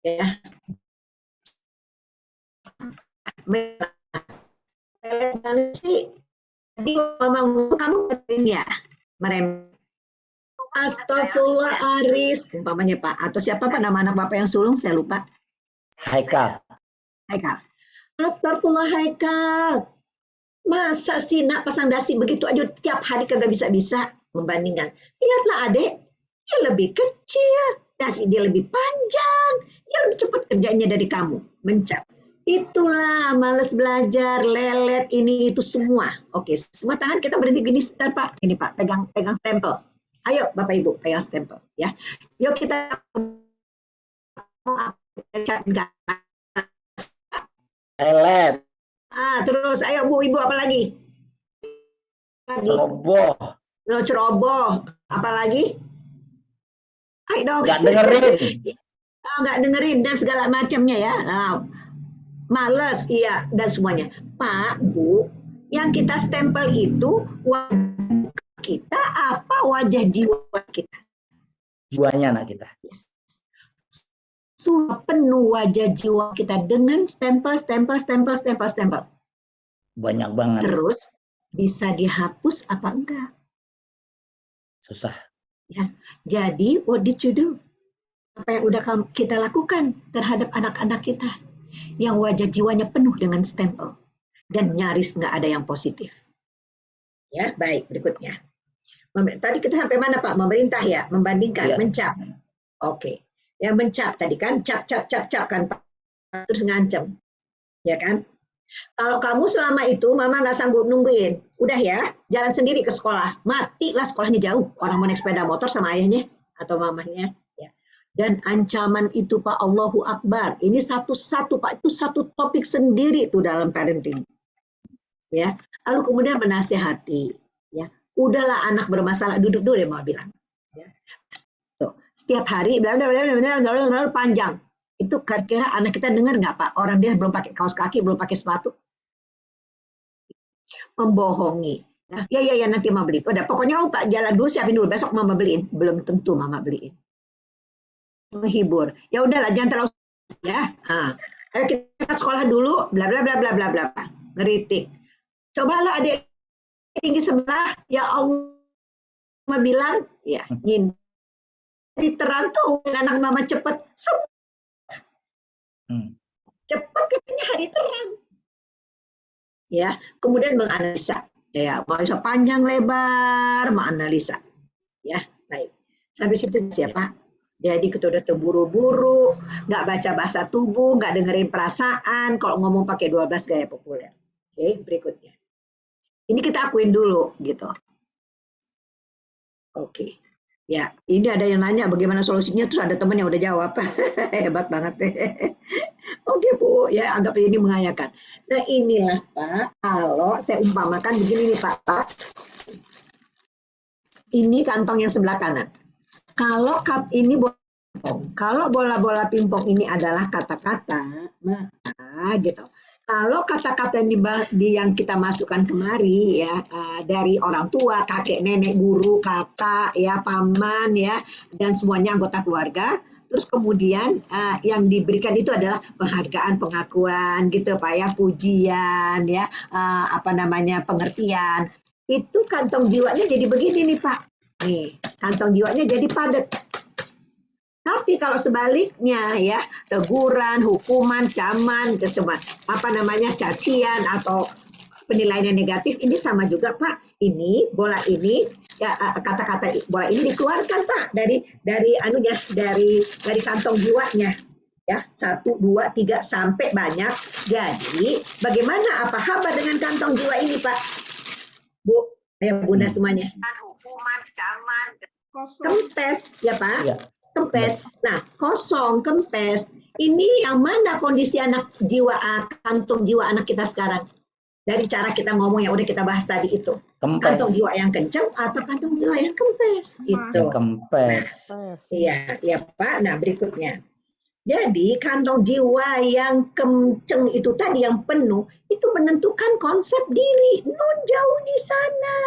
ya. Sih, tadi mama ngomong kamu ngertiin ya, merem. Astagfirullah Aris, umpamanya Pak, atau siapa Pak nama anak Bapak yang sulung, saya lupa. Haikal. Haikal. Astagfirullah Haikal. Masa sih nak pasang dasi begitu aja tiap hari kagak bisa-bisa membandingkan. Lihatlah adek, dia lebih kecil, dasi dia lebih panjang, dia lebih cepat kerjanya dari kamu, mencap. Itulah males belajar, lelet, ini itu semua. Oke, semua tangan kita berhenti gini sebentar Pak. Ini Pak, pegang stempel. Ayo Bapak Ibu, pegang stempel ya. Yuk kita Lelet. Terus ayo Bu Ibu apa lagi? Ceroboh. Ceroboh, apa lagi? Ayo dong. Nggak dengerin. Nggak dengerin dan segala macamnya ya. Males, iya, dan semuanya. Pak, Bu, yang kita stempel itu wajah kita apa wajah jiwa kita? Jiwanya anak kita. Yes. Sudah penuh wajah jiwa kita dengan stempel. Banyak banget. Terus bisa dihapus apa enggak? Susah. Ya, jadi what did you do? Apa yang udah kita lakukan terhadap anak-anak kita yang wajah jiwanya penuh dengan stempel dan nyaris nggak ada yang positif. Ya, baik, berikutnya. Tadi kita sampai mana Pak? Memerintah ya, membandingkan, ya. Mencap. Oke. Yang mencap tadi kan cap kan Pak. Terus ngancem. Ya kan? Kalau kamu selama itu mama nggak sanggup nungguin, udah ya, jalan sendiri ke sekolah. Matilah sekolahnya jauh. Orang mau naik sepeda motor sama ayahnya atau mamahnya. Ya. Dan ancaman itu Pak, Allahu Akbar. Ini satu-satu Pak, itu satu topik sendiri tuh dalam parenting. Ya. Lalu kemudian menasehati. Ya. Udahlah anak bermasalah, duduk dulu deh mau bilang. Ya. Tuh. Setiap hari, benar panjang. Itu kira-kira anak kita dengar nggak Pak? Orang dia belum pakai kaos kaki, belum pakai sepatu. Membohongi. Nah, ya nanti mama beli. Udah pokoknya Pak jalan dulu, siapin dulu, besok mama beliin. Belum tentu mama beliin. Menghibur. Ya udahlah jangan terlalu ya. Ayo kita sekolah dulu, bla bla bla bla bla bla. Ngeritik. Cobalah adik tinggi sebelah, ya Allah mama bilang, ya nyindir. Terang tuh anak mama cepet. Cepat katanya hari terang. Ya, kemudian menganalisa. Ya, menganalisa panjang lebar, menganalisa. Ya, baik. Sampai situ siapa? Jadi kita udah terburu-buru, nggak baca bahasa tubuh, nggak dengerin perasaan, kalau ngomong pakai 12 gaya populer. Oke, berikutnya. Ini kita akuin dulu, gitu. Oke. Ya, ini ada yang nanya bagaimana solusinya, terus ada teman yang udah jawab. Hebat banget. Oke Bu, ya anggap ini mengayakan. Nah inilah Pak, kalau saya umpamakan begini nih Pak. Ini kantong yang sebelah kanan. Kalau ini kalau bola-bola pingpong ini adalah kata-kata, maka gitu. Kalau kata-kata yang kita masukkan kemari ya dari orang tua, kakek, nenek, guru, kakak, ya paman, ya dan semuanya anggota keluarga. Terus kemudian yang diberikan itu adalah penghargaan, pengakuan, gitu Pak ya, pujian, ya pengertian. Itu kantong jiwanya jadi begini nih Pak. Nih, kantong jiwanya jadi padat. Tapi kalau sebaliknya ya, teguran, hukuman, caman, cacian atau penilaian yang negatif ini sama juga Pak. Ini bola ini ya kata-kata bola ini dikeluarkan Pak dari kantong jiwanya. Ya, 1, 2, 3 sampai banyak. Jadi, bagaimana apa kabar dengan kantong jiwa ini Pak? Bu, ayo Bunda semuanya. Hukuman, caman, kempes ya Pak. Ya. Kempes. Nah, kosong, kempes. Ini yang mana kondisi kantong jiwa anak kita sekarang? Dari cara kita ngomong yang udah kita bahas tadi itu. Kempes. Kantong jiwa yang kencang atau kantong jiwa yang kempes? Itu. Kempes. Iya Pak. Nah, berikutnya. Jadi, kantong jiwa yang kencang itu tadi yang penuh, itu menentukan konsep diri. Jauh di sana.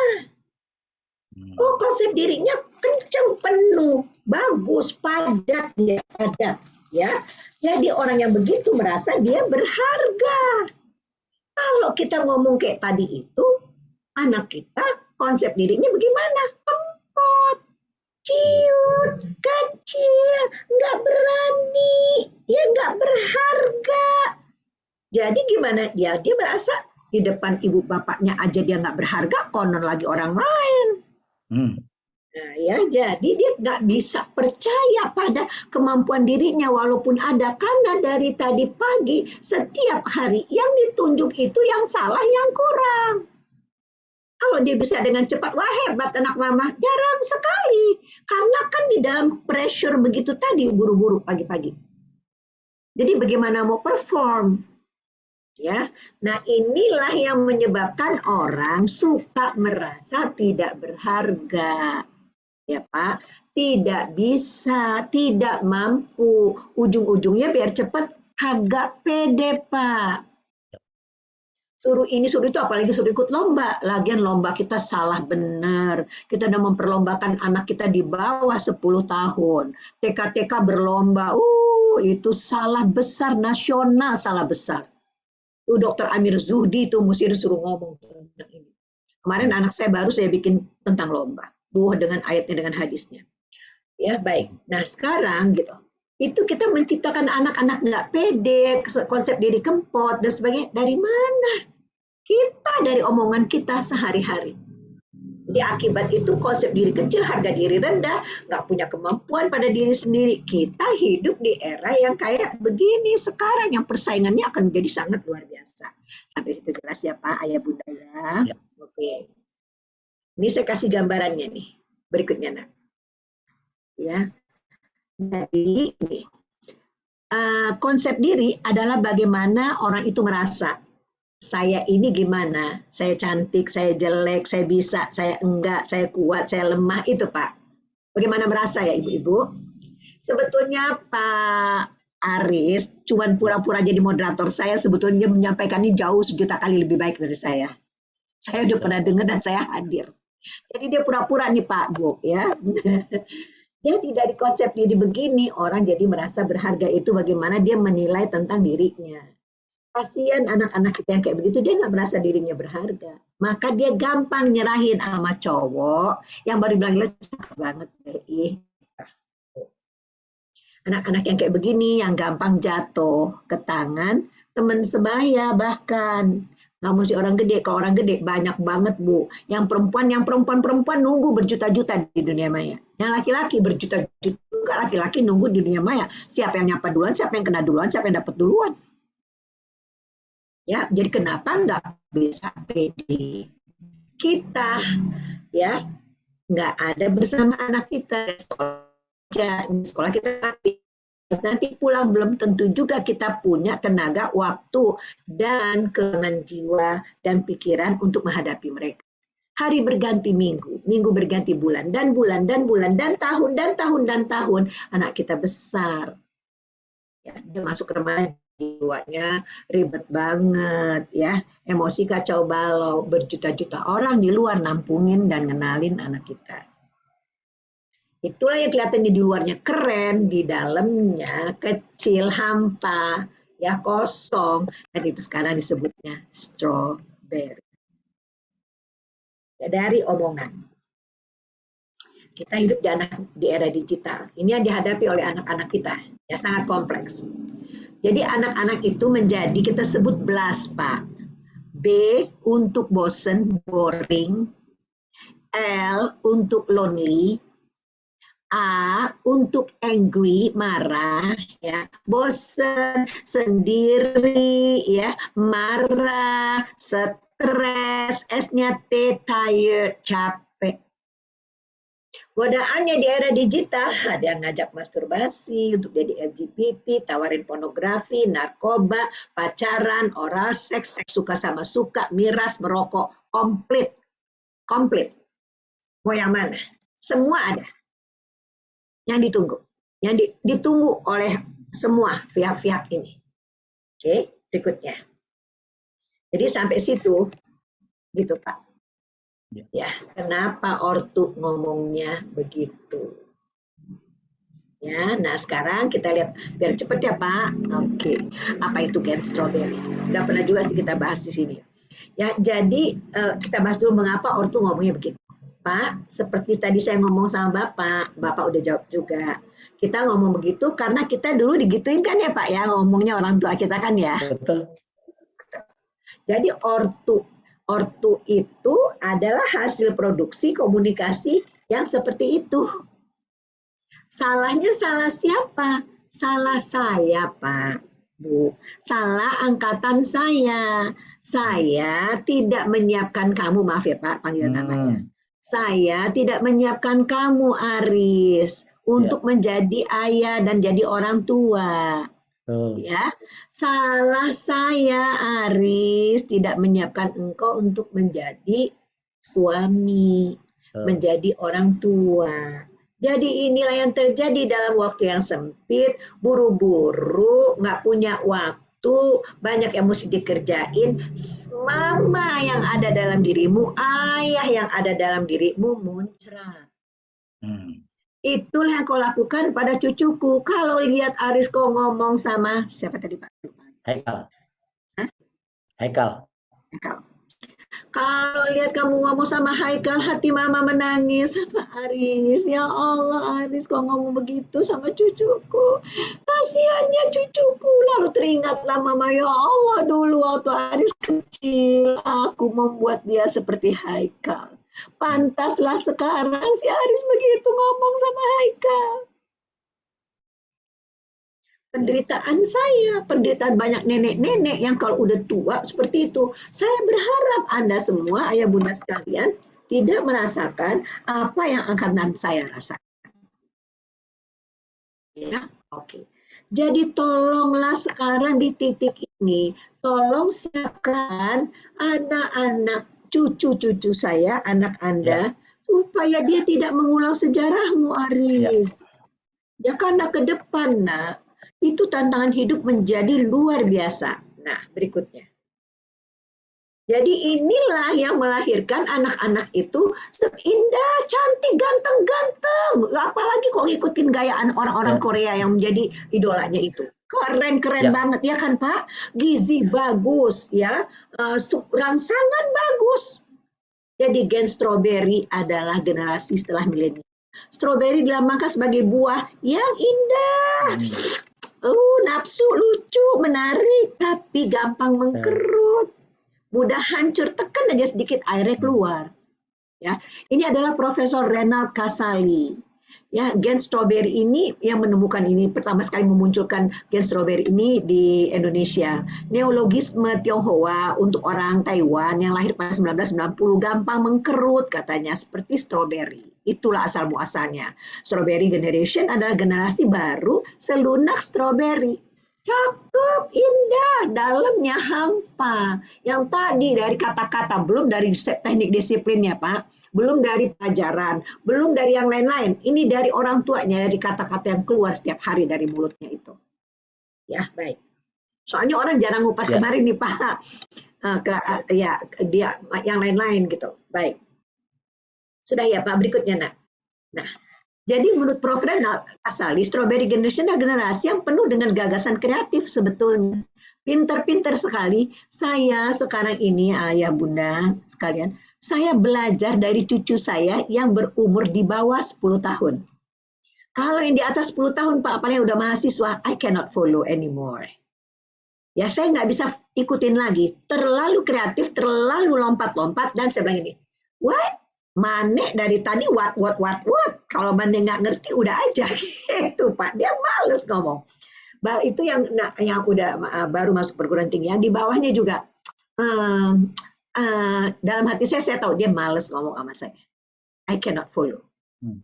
Oh, konsep dirinya kencang, penuh, bagus, padat, ya. Jadi orang yang begitu merasa dia berharga. Kalau kita ngomong kayak tadi itu, anak kita konsep dirinya bagaimana? Empot, ciut, kecil, nggak berani, ya nggak berharga. Jadi gimana? Dia merasa di depan ibu bapaknya aja dia nggak berharga, konon lagi orang lain. Nah ya, jadi dia nggak bisa percaya pada kemampuan dirinya walaupun ada, karena dari tadi pagi setiap hari yang ditunjuk itu yang salah, yang kurang. Kalau dia bisa dengan cepat, wah hebat anak mama, jarang sekali. Karena kan di dalam pressure begitu tadi, buru-buru pagi-pagi. Jadi bagaimana mau perform? Ya, nah inilah yang menyebabkan orang suka merasa tidak berharga. Ya Pak, tidak bisa, tidak mampu. Ujung-ujungnya biar cepat agak pede Pak. Suruh ini, suruh itu, apalagi suruh ikut lomba. Lagian lomba kita salah benar. Kita udah memperlombakan anak kita di bawah 10 tahun. TK-TK berlomba, itu salah besar, nasional salah besar. Dr. Amir Zuhdi itu mesti disuruh ngomong tentang ini. Kemarin anak saya baru saya bikin tentang lomba. Dengan ayatnya, dengan hadisnya. Ya, baik. Nah, sekarang gitu. Itu kita menciptakan anak-anak nggak pede, konsep diri kempot, dan sebagainya. Dari mana? Kita dari omongan kita sehari-hari. Jadi akibat itu konsep diri kecil, harga diri rendah, nggak punya kemampuan pada diri sendiri. Kita hidup di era yang kayak begini sekarang, yang persaingannya akan menjadi sangat luar biasa. Sampai situ jelas ya Pak, Ayah Bunda ya? Ya. Oke. Ini saya kasih gambarannya nih, berikutnya nak. Ya. Jadi ini, konsep diri adalah bagaimana orang itu merasa. Saya ini gimana, saya cantik, saya jelek, saya bisa, saya enggak, saya kuat, saya lemah, itu Pak. Bagaimana merasa ya Ibu-Ibu? Sebetulnya Pak Aris cuman pura-pura jadi moderator, saya sebetulnya menyampaikan ini jauh sejuta kali lebih baik dari saya. Saya udah pernah dengar dan saya hadir. Jadi dia pura-pura nih Pak Bu ya. Jadi dari konsep diri begini, orang jadi merasa berharga itu bagaimana dia menilai tentang dirinya. Kasihan anak-anak kita yang kayak begitu, dia nggak merasa dirinya berharga. Maka dia gampang nyerahin sama cowok yang baru bilang, cakep banget deh. Anak-anak yang kayak begini, yang gampang jatuh ke tangan teman sebaya bahkan. Nggak mesti orang gede, kalau orang gede banyak banget Bu. Yang perempuan nunggu berjuta-juta di dunia maya. Yang laki-laki berjuta-juta, juga laki-laki nunggu di dunia maya. Siapa yang nyapa duluan, siapa yang kena duluan, siapa yang dapat duluan. Ya, jadi kenapa nggak bisa pede? Kita ya nggak ada bersama anak kita sekolah kita, tapi nanti pulang belum tentu juga kita punya tenaga, waktu, dan kekuatan jiwa dan pikiran untuk menghadapi mereka. Hari berganti minggu, minggu berganti bulan, dan tahun, anak kita besar. Ya, dia masuk remaja, jiwanya ribet banget ya, emosi kacau balau, berjuta-juta orang di luar nampungin dan ngenalin anak kita. Itulah yang kelihatannya di luarnya keren, di dalamnya kecil, hampa, ya kosong, dan itu sekarang disebutnya strawberry. Ya, dari omongan. Kita hidup di era digital. Ini yang dihadapi oleh anak-anak kita, ya sangat kompleks. Jadi anak-anak itu menjadi, kita sebut BLAS Pak. B untuk bosen, boring. L untuk lonely. A untuk angry, marah, ya, bosen, sendiri, ya, marah, stres, S-nya T, tired, capek. Godaannya di era digital, ada yang ngajak masturbasi untuk jadi LGBT, tawarin pornografi, narkoba, pacaran, oral seks, seks suka sama suka, miras, merokok, komplit. Mau yang mana? Semua ada. Yang ditunggu oleh semua pihak-pihak ini. Oke, berikutnya. Jadi sampai situ, gitu Pak. Ya, kenapa ortu ngomongnya begitu? Ya, nah sekarang kita lihat biar cepet ya Pak. Oke, apa itu gen strawberry? Udah pernah juga sih kita bahas di sini. Ya, jadi kita bahas dulu mengapa ortu ngomongnya begitu. Pak, seperti tadi saya ngomong sama Bapak udah jawab juga. Kita ngomong begitu karena kita dulu digituin kan ya Pak ya, ngomongnya orang tua kita kan ya. Betul. Jadi ortu itu adalah hasil produksi komunikasi yang seperti itu. Salahnya salah siapa? Salah saya, Pak, Bu. Salah angkatan saya. Saya tidak menyiapkan kamu, maaf ya Pak, panggil namanya. Saya tidak menyiapkan kamu, Aris, untuk menjadi ayah dan jadi orang tua. Ya, salah saya, Aris, tidak menyiapkan engkau untuk menjadi suami, menjadi orang tua. Jadi inilah yang terjadi dalam waktu yang sempit, buru-buru, nggak punya waktu, banyak yang mesti dikerjain. Mama yang ada dalam dirimu, ayah yang ada dalam dirimu muncrat. Itulah yang kau lakukan pada cucuku. Kalau lihat Aris kau ngomong sama siapa tadi Pak? Haikal. Hah? Haikal. Kalau lihat kamu ngomong sama Haikal, hati mama menangis. Apa Aris? Ya Allah Aris kok ngomong begitu sama cucuku. Kasihannya cucuku. Lalu teringatlah mama, ya Allah dulu waktu Aris kecil, aku membuat dia seperti Haikal. Pantaslah sekarang si Aris begitu ngomong sama Haikal. Penderitaan saya, penderitaan banyak nenek-nenek yang kalau udah tua seperti itu. Saya berharap Anda semua, ayah bunda sekalian, tidak merasakan apa yang akan saya rasakan. Ya, oke. Jadi tolonglah sekarang di titik ini, tolong siapkan anak-anak cucu-cucu saya, anak Anda, supaya dia tidak mengulang sejarahmu, Aris. Ya karena ke depan, nak, itu tantangan hidup menjadi luar biasa. Nah, berikutnya. Jadi inilah yang melahirkan anak-anak itu indah, cantik, ganteng-ganteng. Apalagi kok ngikutin gayaan orang-orang Korea yang menjadi idolanya itu. Keren-keren banget ya kan Pak? Gizi bagus ya, rangsangan bagus. Jadi gen strawberry adalah generasi setelah milenial. Strawberry dilambangkan sebagai buah yang indah. Nafsu, lucu, menarik, tapi gampang mengkerut. Mudah hancur, tekan aja sedikit airnya keluar. Ya, ini adalah Profesor Renald Kasali. Ya, gen strawberry ini yang menemukan ini pertama sekali memunculkan gen strawberry ini di Indonesia. Neologisme Tionghoa untuk orang Taiwan yang lahir pada 1990 gampang mengkerut katanya seperti strawberry. Itulah asal muasalnya. Strawberry generation adalah generasi baru selunak strawberry. Cakep, indah, dalamnya hampa. Yang tadi dari kata-kata, belum dari teknik disiplinnya Pak, belum dari pelajaran, belum dari yang lain-lain. Ini dari orang tuanya, dari kata-kata yang keluar setiap hari dari mulutnya itu. Ya, baik. Soalnya orang jarang ngupas kemarin nih Pak, dia yang lain-lain gitu. Baik. Sudah ya Pak, berikutnya nak. Nah, jadi menurut Prof. Renald Kasali, Strawberry Generation adalah generasi yang penuh dengan gagasan kreatif sebetulnya. Pinter-pinter sekali. Saya sekarang ini, ayah bunda sekalian, saya belajar dari cucu saya yang berumur di bawah 10 tahun. Kalau yang di atas 10 tahun, Pak, apalagi udah mahasiswa, I cannot follow anymore. Ya, saya nggak bisa ikutin lagi. Terlalu kreatif, terlalu lompat-lompat, dan saya bilang ini, what? Mane dari tadi what. Kalau Mane nggak ngerti udah aja itu Pak, dia males ngomong. Itu yang udah baru masuk perguruan tinggi. Yang di bawahnya juga dalam hati saya tahu dia males ngomong sama saya. I cannot follow.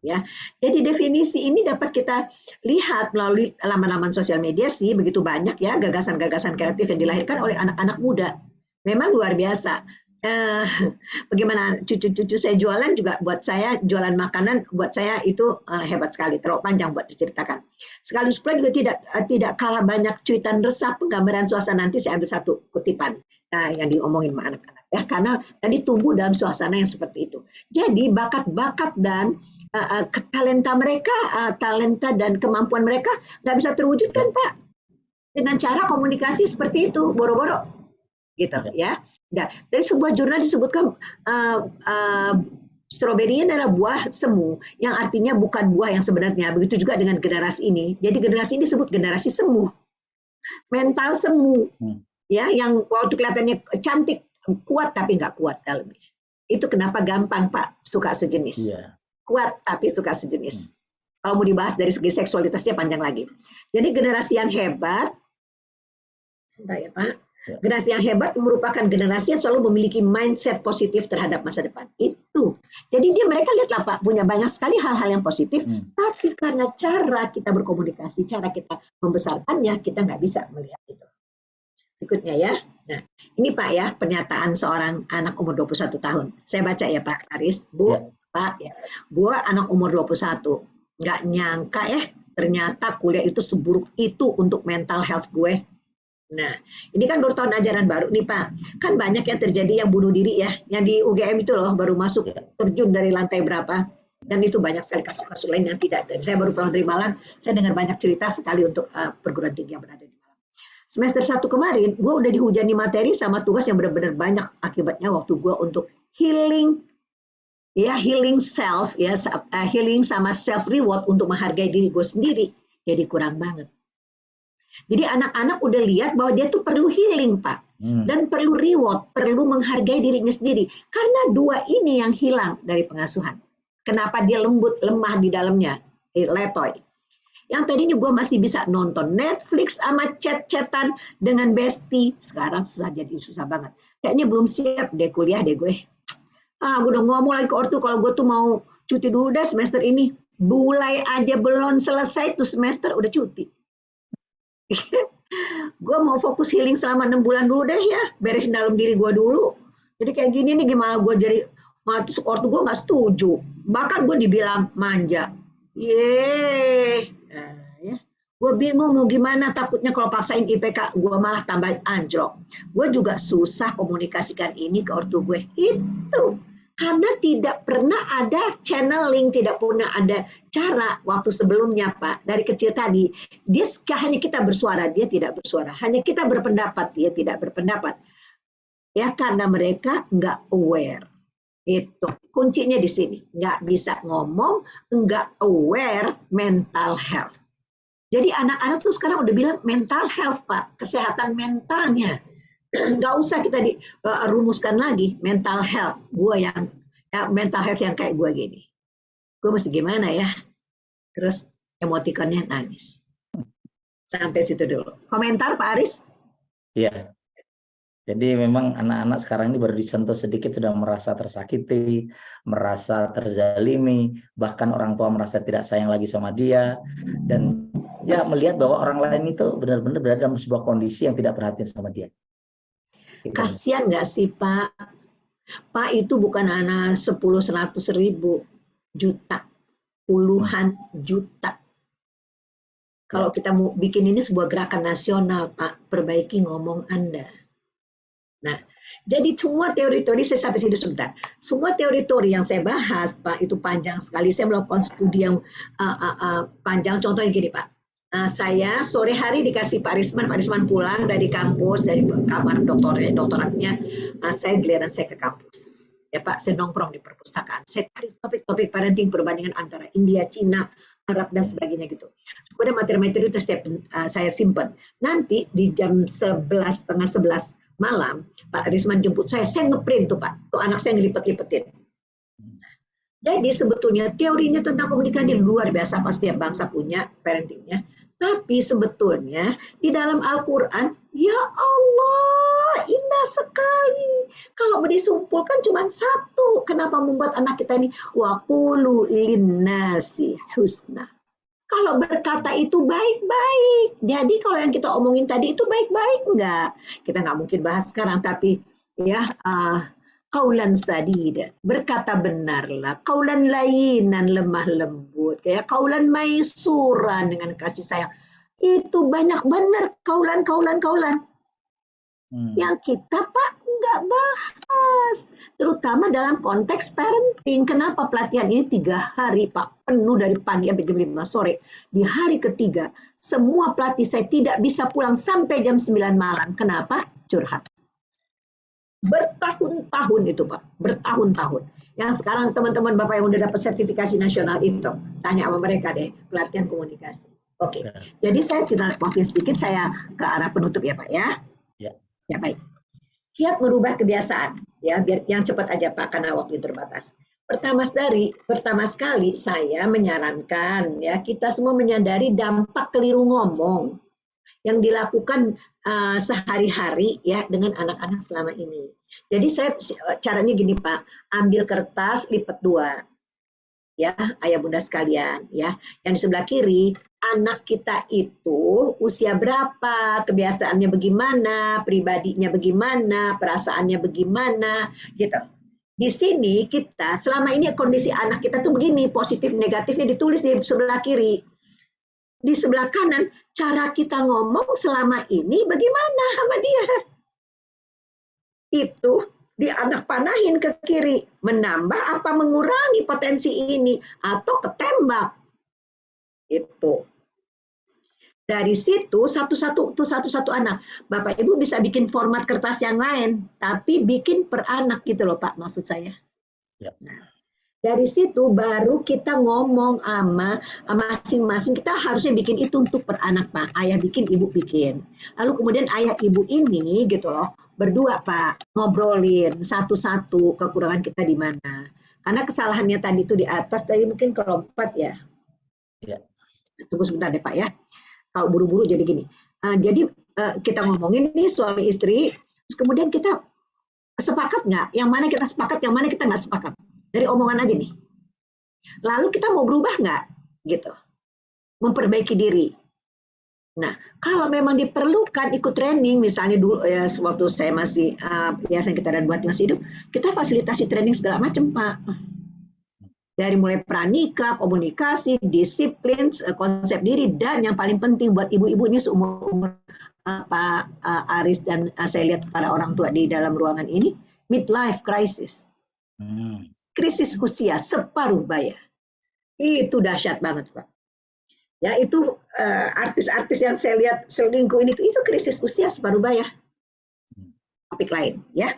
Ya, jadi definisi ini dapat kita lihat melalui laman-laman sosial media sih begitu banyak ya gagasan-gagasan kreatif yang dilahirkan oleh anak-anak muda. Memang luar biasa. Bagaimana cucu-cucu saya jualan juga buat saya jualan makanan buat saya itu hebat sekali, terlalu panjang buat diceritakan. Sekaligus pula juga tidak kalah banyak cuitan resah penggambaran suasana. Nanti saya ambil satu kutipan yang diomongin sama anak-anak. Ya, karena tadi tumbuh dalam suasana yang seperti itu. Jadi bakat-bakat dan talenta mereka, talenta dan kemampuan mereka nggak bisa terwujudkan, Pak, dengan cara komunikasi seperti itu, boro-boro, gitu ya. Nah, dari sebuah jurnal disebutkan stroberi adalah buah semu, yang artinya bukan buah yang sebenarnya. Begitu juga dengan generasi ini. Jadi generasi ini disebut generasi semu, mental semu, ya, yang waktu kelihatannya cantik, kuat tapi nggak kuat dalamnya. Itu kenapa gampang, Pak, suka sejenis. Kuat tapi suka sejenis. Kalau mau dibahas dari segi seksualitasnya panjang lagi. Jadi generasi yang hebat, sebentar ya Pak, generasi yang hebat merupakan generasi yang selalu memiliki mindset positif terhadap masa depan. Itu. Jadi mereka lihatlah Pak, punya banyak sekali hal-hal yang positif, tapi karena cara kita berkomunikasi, cara kita membesarkannya, kita nggak bisa melihat itu. Berikutnya ya. Nah, ini Pak ya, pernyataan seorang anak umur 21 tahun. Saya baca ya Pak Aris, Bu, Pak ya. Gue anak umur 21, nggak nyangka ya, ternyata kuliah itu seburuk itu untuk mental health gue. Nah, ini kan baru tahun ajaran baru nih Pak. Kan banyak yang terjadi yang bunuh diri ya, yang di UGM itu loh, baru masuk terjun dari lantai berapa. Dan itu banyak sekali kasus-kasus lain yang tidak. Dan saya baru pulang dari Malang, saya dengar banyak cerita sekali untuk perguruan tinggi yang berada di Malang. Semester 1 kemarin, gue udah dihujani materi sama tugas yang benar-benar banyak akibatnya waktu gue untuk healing, ya healing self, ya healing sama self reward untuk menghargai diri gue sendiri, jadi kurang banget. Jadi anak-anak udah lihat bahwa dia tuh perlu healing Pak, dan perlu reward, perlu menghargai dirinya sendiri. Karena dua ini yang hilang dari pengasuhan. Kenapa dia lembut, lemah di dalamnya, letoy. Yang tadinya gue masih bisa nonton Netflix sama chat-chatan dengan bestie, sekarang susah banget. Kayaknya belum siap deh kuliah deh gue. Gue udah ngomong lagi ke ortu kalau gue tuh mau cuti dulu deh semester ini. Bulai aja belum selesai tuh semester udah cuti. Gue mau fokus healing selama 6 bulan dulu deh ya, beresin dalam diri gue dulu. Jadi kayak gini nih gimana gue jadi, terus ortu gue nggak setuju. Bahkan gue dibilang manja. Yeay. Ya. Gue bingung mau gimana, takutnya kalau paksain IPK gue malah tambah anjlok. Gue juga susah komunikasikan ini ke ortu gue. Itu karena tidak pernah ada channeling, tidak pernah ada cara waktu sebelumnya Pak. Dari kecil tadi, dia hanya kita bersuara, dia tidak bersuara. Hanya kita berpendapat, dia tidak berpendapat. Ya karena mereka nggak aware. Itu kuncinya di sini, nggak bisa ngomong, nggak aware mental health. Jadi anak-anak tuh sekarang udah bilang mental health Pak, kesehatan mentalnya. Nggak usah kita rumuskan lagi mental health. Gue yang mental health yang kayak gue gini. Gue mesti gimana ya? Terus emotikonnya nangis. Sampai situ dulu. Komentar Pak Aris? Iya. Jadi memang anak-anak sekarang ini baru disentuh sedikit sudah merasa tersakiti, merasa terzalimi, bahkan orang tua merasa tidak sayang lagi sama dia, dan ya melihat bahwa orang lain itu benar-benar berada dalam sebuah kondisi yang tidak perhatian sama dia. Kasian nggak sih Pak? Pak itu bukan anak 10, 100 ribu, juta, puluhan juta. Kalau kita mau bikin ini sebuah gerakan nasional Pak, perbaiki ngomong Anda. Nah, jadi semua teori-teori, saya sampai sini sebentar. Semua teori-teori yang saya bahas Pak itu panjang sekali. Saya melakukan studi yang panjang. Contohnya gini Pak. Saya sore hari dikasih Pak Risman pulang dari kampus, dari kamar doktoratnya, saya giliran saya ke kampus. Ya Pak, saya nongkrong di perpustakaan. Saya cari topik-topik parenting, perbandingan antara India, Cina, Arab, dan sebagainya gitu. Kemudian materi-materi itu saya simpan. Nanti di jam 11, setengah 11 malam, Pak Risman jemput saya ngeprint tuh Pak. Tuh anak saya ngelipet-lipetin. Jadi sebetulnya teorinya tentang komunikasi luar biasa, pasti setiap bangsa punya parentingnya. Tapi sebetulnya di dalam Al-Quran, ya Allah, indah sekali. Kalau disumpulkan cuma satu. Kenapa membuat anak kita ini wa qulu linnasi husna. Kalau berkata itu baik-baik. Jadi kalau yang kita omongin tadi itu baik-baik enggak? Kita nggak mungkin bahas sekarang, tapi ya kaulan sadida, berkata benarlah, kaulan lainan, lemah lembut, ya kaulan maisuran, dengan kasih sayang. Itu banyak benar kaulan. Yang kita Pak nggak bahas, terutama dalam konteks parenting. Kenapa pelatihan ini 3 hari Pak, penuh dari pagi sampai jam 5 sore. Di hari ketiga, semua pelatih saya tidak bisa pulang sampai jam 9 malam. Kenapa? Curhat. Bertahun-tahun itu Pak, bertahun-tahun. Yang sekarang teman-teman Bapak yang udah dapat sertifikasi nasional itu, tanya sama mereka deh, pelatihan komunikasi. Oke, jadi saya cerita waktu sedikit, saya ke arah penutup ya Pak ya. Ya baik. Kiat merubah kebiasaan, ya biar yang cepat aja Pak karena waktu terbatas. Pertama sekali saya menyarankan ya kita semua menyadari dampak keliru ngomong yang dilakukan sehari-hari ya dengan anak-anak selama ini. Jadi saya caranya gini Pak, ambil kertas lipat 2. Ya, ayah bunda sekalian, ya. Yang di sebelah kiri, anak kita itu usia berapa, kebiasaannya bagaimana, pribadinya bagaimana, perasaannya bagaimana, gitu. Di sini kita selama ini kondisi anak kita tuh begini, positif negatifnya ditulis di sebelah kiri. Di sebelah kanan, cara kita ngomong selama ini bagaimana sama dia. Itu dianak panahin ke kiri, menambah apa mengurangi potensi ini, atau ketembak. Itu. Dari situ satu-satu anak. Bapak Ibu bisa bikin format kertas yang lain, tapi bikin per anak gitu loh Pak, maksud saya. Ya. Nah, dari situ baru kita ngomong sama masing-masing, kita harusnya bikin itu untuk per anak Pak. Ayah bikin, ibu bikin. Lalu kemudian ayah ibu ini gitu loh, berdua Pak, ngobrolin satu-satu kekurangan kita di mana. Karena kesalahannya tadi itu di atas, tadi mungkin kelompat ya. Ya. Tunggu sebentar deh Pak ya. Kalau buru-buru jadi gini. Jadi kita ngomongin nih suami istri, terus kemudian kita sepakat nggak? Yang mana kita sepakat, yang mana kita nggak sepakat? Dari omongan aja nih. Lalu kita mau berubah nggak? Gitu. Memperbaiki diri. Nah, kalau memang diperlukan ikut training, misalnya dulu ya waktu saya masih Yayasan Kita dan Buat Masih Hidup, kita fasilitasi training segala macam Pak. Dari mulai pranikah, komunikasi, disiplin, konsep diri, dan yang paling penting buat ibu-ibu ini seumur Pak Aris dan saya lihat para orang tua di dalam ruangan ini, midlife crisis. Krisis usia separuh baya. Itu dahsyat banget Pak. Ya itu artis-artis yang saya lihat selingkuh ini itu krisis usia separuh baya. Topik lain ya.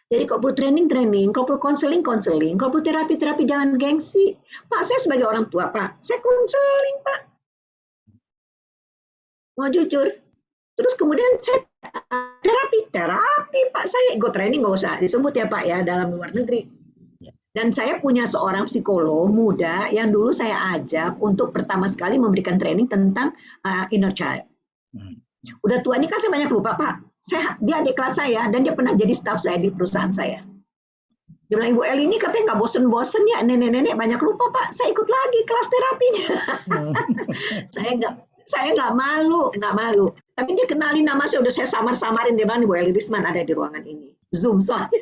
Jadi kalau perlu training, kalau perlu konseling, kalau perlu terapi, jangan gengsi. Pak, saya sebagai orang tua Pak, saya konseling Pak. Mau jujur. Terus kemudian saya terapi Pak, saya ikut training nggak usah disebut ya Pak ya dalam luar negeri. Dan saya punya seorang psikolog muda yang dulu saya ajak untuk pertama sekali memberikan training tentang inner child. Udah tua ini kan saya banyak lupa Pak. Dia adik kelas saya dan dia pernah jadi staf saya di perusahaan saya. Dia bilang, Ibu El ini katanya nggak bosen-bosen ya, nenek-nenek banyak lupa Pak. Saya ikut lagi kelas terapinya. Saya nggak malu. Tapi dia kenalin nama saya, udah saya samar-samarin, dia bilang Ibu El Risman ada di ruangan ini. Zoom soalnya.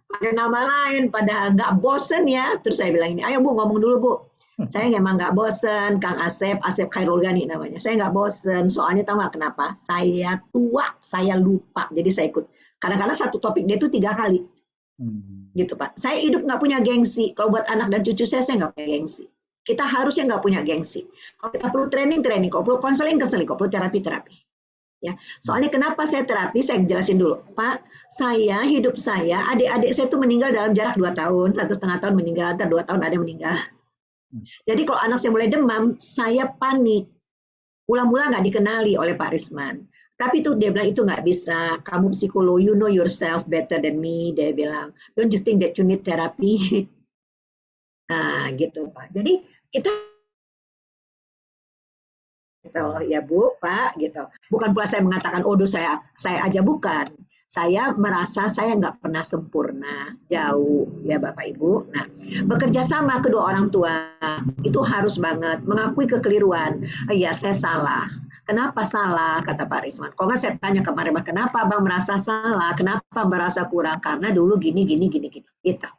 Pakai nama lain, padahal nggak bosen ya. Terus saya bilang ini, ayo Bu ngomong dulu Bu. Saya memang nggak bosen, Kang Asep Khairul Ghani namanya. Saya nggak bosen, soalnya tahu nggak kenapa? Saya tua, saya lupa. Jadi saya ikut. Kadang-kadang satu topik dia itu 3 kali. Gitu Pak. Saya hidup nggak punya gengsi. Kalau buat anak dan cucu saya nggak punya gengsi. Kita harusnya nggak punya gengsi. Kalau kita perlu training, kalau perlu konseling, kalau perlu terapi. Ya, soalnya kenapa saya terapi, saya jelasin dulu. Pak, hidup saya, adik-adik saya itu meninggal dalam jarak 2 tahun, 1,5 tahun meninggal, 2 tahun ada yang meninggal. Jadi kalau anak saya mulai demam, saya panik. Mula-mula nggak dikenali oleh Pak Risman. Tapi itu dia bilang itu nggak bisa. Kamu psikolog, you know yourself better than me. Dia bilang, don't you think that you need therapy? Nah, gitu Pak. Jadi kita gitu ya Bu, Pak, gitu. Bukan pula saya mengatakan, oh saya aja bukan. Saya merasa saya nggak pernah sempurna, jauh ya Bapak Ibu. Nah, bekerja sama kedua orang tua itu harus banget mengakui kekeliruan. Iya, saya salah. Kenapa salah? Kata Pak Risman. Kalau nggak saya tanya kemarin, kenapa Bang merasa salah? Kenapa merasa kurang? Karena dulu gini. Gitu.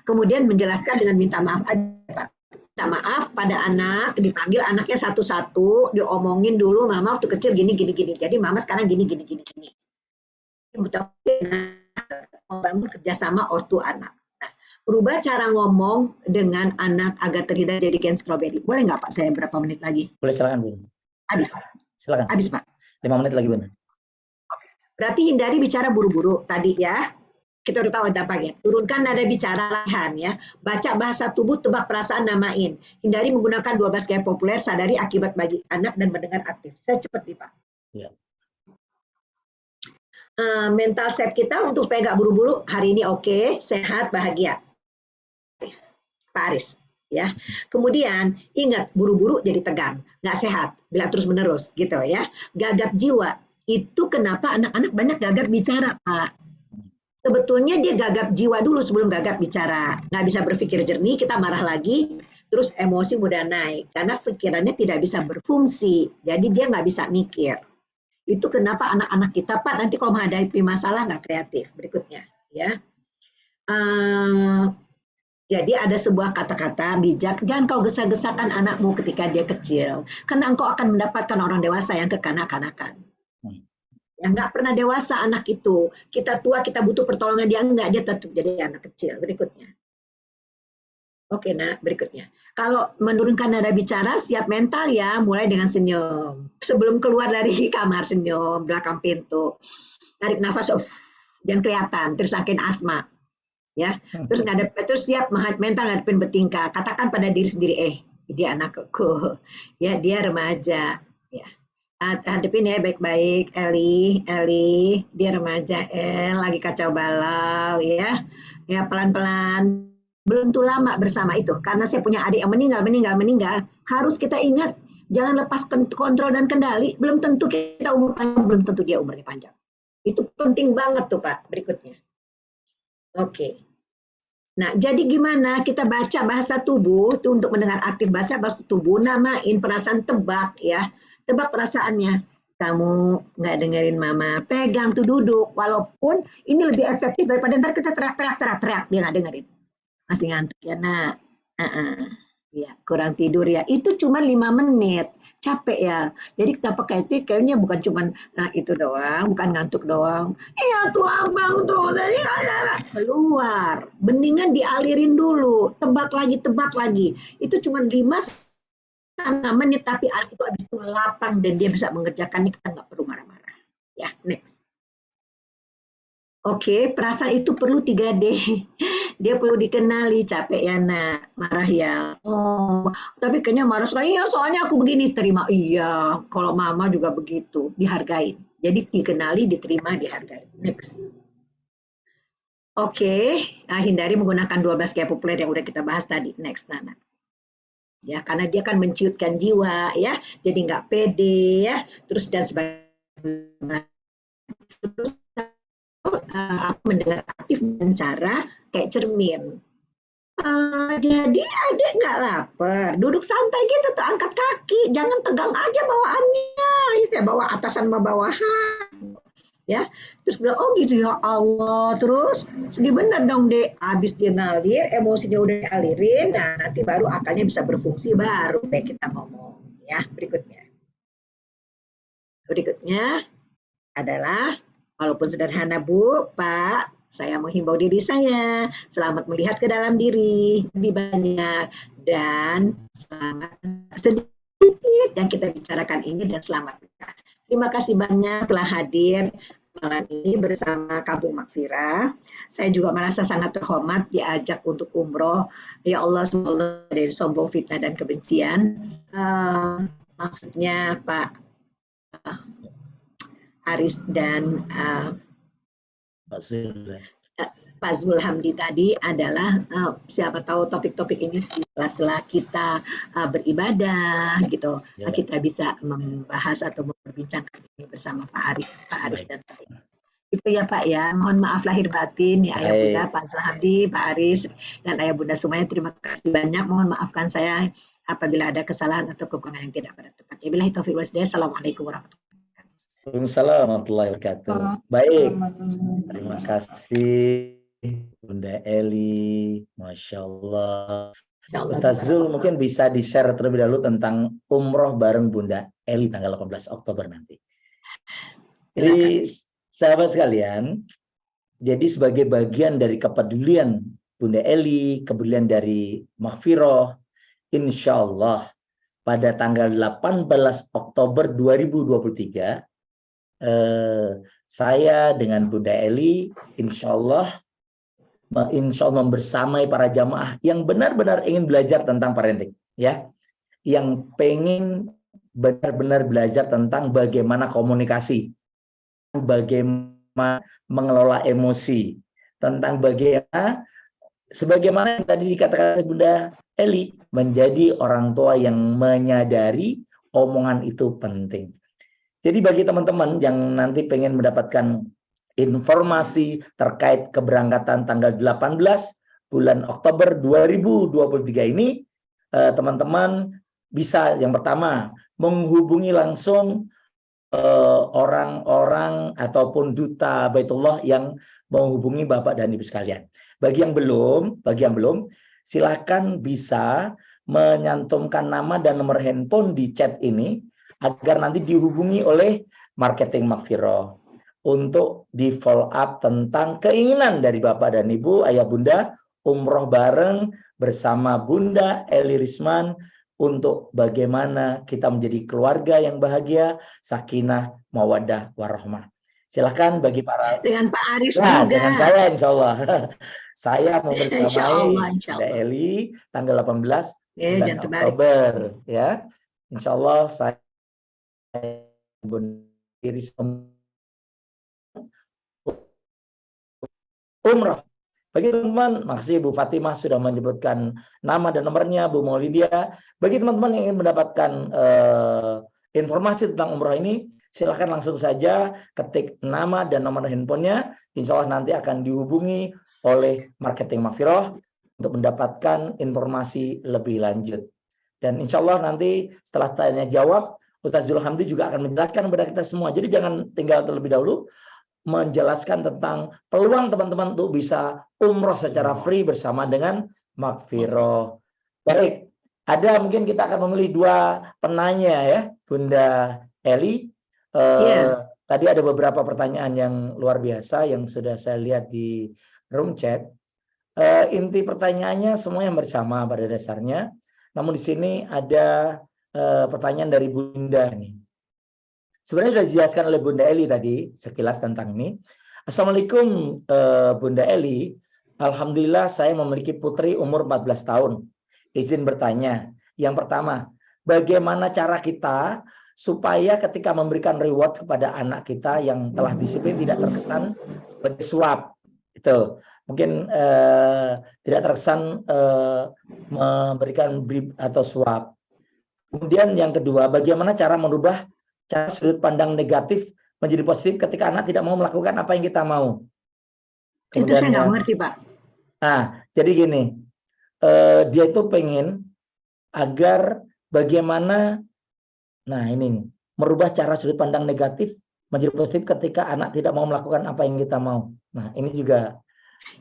Kemudian menjelaskan dengan minta maaf aja Pak. minta maaf pada anak, dipanggil anaknya satu-satu, diomongin dulu, mama waktu kecil gini, jadi mama sekarang gini. Membangun kerjasama ortu anak. Nah, berubah cara ngomong dengan anak agar terhindar jadi Ken Strawberry. Boleh nggak Pak, saya berapa menit lagi? Boleh, silakan Bu. Habis. Silakan. Habis Pak. 5 menit lagi benar. Berarti hindari bicara buru-buru tadi ya. Kita udah tahu dampaknya. Turunkan nada bicara latihan ya. Baca bahasa tubuh, tebak perasaan, namain. Hindari menggunakan 12 gaya populer, sadari akibat bagi anak dan mendengar aktif. Saya cepat nih Pak. Ya. Mental set kita untuk supaya nggak buru-buru, hari ini oke, sehat, bahagia. Pak Aris. Ya. Kemudian ingat, buru-buru jadi tegang, nggak sehat, bila terus-menerus gitu ya. Gagap jiwa. Itu kenapa anak-anak banyak gagap bicara, Pak. Sebetulnya dia gagap jiwa dulu sebelum gagap bicara. Nggak bisa berpikir jernih, kita marah lagi, terus emosi mudah naik. Karena pikirannya tidak bisa berfungsi, jadi dia nggak bisa mikir. Itu kenapa anak-anak kita, Pak, nanti kalau menghadapi masalah nggak kreatif. Berikutnya, ya. Jadi ada sebuah kata-kata bijak, jangan kau gesa-gesakan anakmu ketika dia kecil, karena engkau akan mendapatkan orang dewasa yang kekanak-kanakan. Ya, nggak pernah dewasa anak itu. Kita tua, kita butuh pertolongan dia, enggak, dia tetap jadi anak kecil. Berikutnya. Oke, nah berikutnya. Kalau menurunkan nada bicara, siap mental ya, mulai dengan senyum. Sebelum keluar dari kamar, senyum, belakang pintu. Tarik nafas, jangan kelihatan, tersangkin asma. Ya, terus siap mental ngadepin bertingkah. Katakan pada diri sendiri, dia anakku, ya dia remaja, ya. Hadepin ya baik-baik, Eli, dia remaja, lagi kacau balau, ya pelan-pelan. Belum tuh lama bersama itu, karena saya punya adik yang meninggal, harus kita ingat, jangan lepas kontrol dan kendali, belum tentu kita umur panjang, belum tentu dia umurnya panjang. Itu penting banget tuh Pak, berikutnya. Oke. Nah, jadi gimana kita baca bahasa tubuh itu untuk mendengar aktif, baca bahasa tubuh, namain perasaan, tebak ya. Tebak perasaannya. Kamu nggak dengerin mama, pegang tuh duduk. Walaupun ini lebih efektif daripada ntar kita teriak, dia nggak dengerin. Masih ngantuk ya nak. Ya, kurang tidur ya. Itu cuma 5 menit. Capek ya. Jadi kita pakai itu kayaknya bukan cuma itu doang, bukan ngantuk doang. Iya tuh abang tuh tadi keluar. Mendingan dialirin dulu. Tebak lagi. Itu cuma 5 menit, tapi itu habis itu lapang dan dia bisa mengerjakannya, kita nggak perlu marah-marah. Ya, next. Oke, perasaan itu perlu 3D. Dia perlu dikenali, capek ya nak, marah ya. Oh, tapi kayaknya marah sekali ya, soalnya aku begini, terima. Iya, kalau mama juga begitu, dihargain. Jadi dikenali, diterima, dihargai. Next. Oke, hindari menggunakan 12 gaya populer yang udah kita bahas tadi. Next, Nana. Ya, karena dia kan menciutkan jiwa, ya, jadi nggak pede, ya, terus dan sebagainya. Terus mendengar aktif dengan cara kayak cermin. Jadi adik nggak lapar, duduk santai gitu tuh, angkat kaki, jangan tegang aja bawaannya, ya bawa atasan sama bawahan, ya. Terus bilang, oh gitu ya Allah, terus sedih bener dong dek, habis dia ngalir, emosinya udah dialirin, nah nanti baru akalnya bisa berfungsi, baru deh kita ngomong, ya. Berikutnya adalah, walaupun sederhana Bu, Pak, saya menghimbau diri saya, selamat melihat ke dalam diri, lebih banyak, dan selamat sedikit yang kita bicarakan ini, dan selamat menikah. Terima kasih banyak telah hadir malam ini bersama Kampung Makfirah. Saya juga merasa sangat terhormat diajak untuk umroh. Ya Allah, semoga dari sombong, fitnah, dan kebencian. Maksudnya Pak Aris dan Pak Zulhamdi tadi adalah siapa tahu topik-topik ini setelah kita beribadah gitu, kita bisa membahas atau memperbincangkan ini bersama Pak Aris dan saya. Itu ya Pak ya, mohon maaf lahir batin ya Ayah Bunda, Pak Zulhamdi, Pak Aris, dan Ayah Bunda semuanya, terima kasih banyak. Mohon maafkan saya apabila ada kesalahan atau kekurangan yang tidak pada tempatnya. Billahi taufiq wal hidayah. Assalamualaikum warahmatullahi wabarakatuh. Waalaikumsalam warahmatullahi wabarakatuh. Baik, terima kasih Bunda Eli, Masya Allah. Ya Allah, Ustaz Zul barakallah. mungkin bisa di-share terlebih dahulu tentang umroh bareng Bunda Eli tanggal 18 Oktober nanti. Silakan. Jadi sahabat sekalian, jadi sebagai bagian dari kepedulian Bunda Eli, kepedulian dari Maghfirah, insya Allah pada tanggal 18 Oktober 2023, saya dengan Bunda Eli, insya Allah membersamai para jamaah yang benar-benar ingin belajar tentang parenting, ya, yang pengen benar-benar belajar tentang bagaimana komunikasi, bagaimana mengelola emosi, tentang bagaimana sebagaimana yang tadi dikatakan oleh Bunda Eli, menjadi orang tua yang menyadari omongan itu penting. Jadi bagi teman-teman yang nanti pengen mendapatkan informasi terkait keberangkatan tanggal 18 bulan Oktober 2023 ini, teman-teman bisa yang pertama menghubungi langsung orang-orang ataupun duta Baitullah yang menghubungi Bapak dan Ibu sekalian. Bagi yang belum, silakan bisa menyantumkan nama dan nomor handphone di chat ini agar nanti dihubungi oleh marketing Maghfirah untuk di follow up tentang keinginan dari Bapak dan Ibu, Ayah Bunda, umroh bareng bersama Bunda Eli Risman untuk bagaimana kita menjadi keluarga yang bahagia, sakinah, mawaddah, warahmah. Silakan bagi para Dengan Pak Aris nah, juga. dengan saya insya Allah. Saya Insya membersamai Allah, insya Bunda Allah. Eli tanggal 18 bulan Jangan terbalik. Oktober, ya. Insya Allah saya Iris umroh. Bagi teman-teman, makasih Bu Fatimah sudah menyebutkan nama dan nomornya, Bu Maulidia. Bagi teman-teman yang ingin mendapatkan informasi tentang umroh ini, silahkan langsung saja ketik nama dan nomor handphonenya. Insya Allah nanti akan dihubungi oleh marketing Maghfirah untuk mendapatkan informasi lebih lanjut. Dan insya Allah nanti setelah tanya jawab, Ustaz Zul Hamdi juga akan menjelaskan kepada kita semua. Jadi jangan tinggal terlebih dahulu, menjelaskan tentang peluang teman-teman untuk bisa umroh secara free bersama dengan Maghfirah. Baik, ada mungkin kita akan memilih dua penanya ya, Bunda Eli. Tadi ada beberapa pertanyaan yang luar biasa yang sudah saya lihat di room chat. Inti pertanyaannya semua yang bersama pada dasarnya. Namun di sini ada pertanyaan dari Bunda nih. Sebenarnya sudah dijelaskan oleh Bunda Eli tadi sekilas tentang ini. Assalamualaikum Bunda Eli. Alhamdulillah saya memiliki putri umur 14 tahun. Izin bertanya. Yang pertama, bagaimana cara kita supaya ketika memberikan reward kepada anak kita yang telah disiplin tidak terkesan sebagai suap. Itu mungkin tidak terkesan memberikan bribe atau suap. Kemudian yang kedua, bagaimana cara merubah cara sudut pandang negatif menjadi positif ketika anak tidak mau melakukan apa yang kita mau. Kemudian itu saya nggak mengerti, Pak. Nah, jadi gini, dia itu pengen agar bagaimana, nah ini, merubah cara sudut pandang negatif menjadi positif ketika anak tidak mau melakukan apa yang kita mau. Nah, ini juga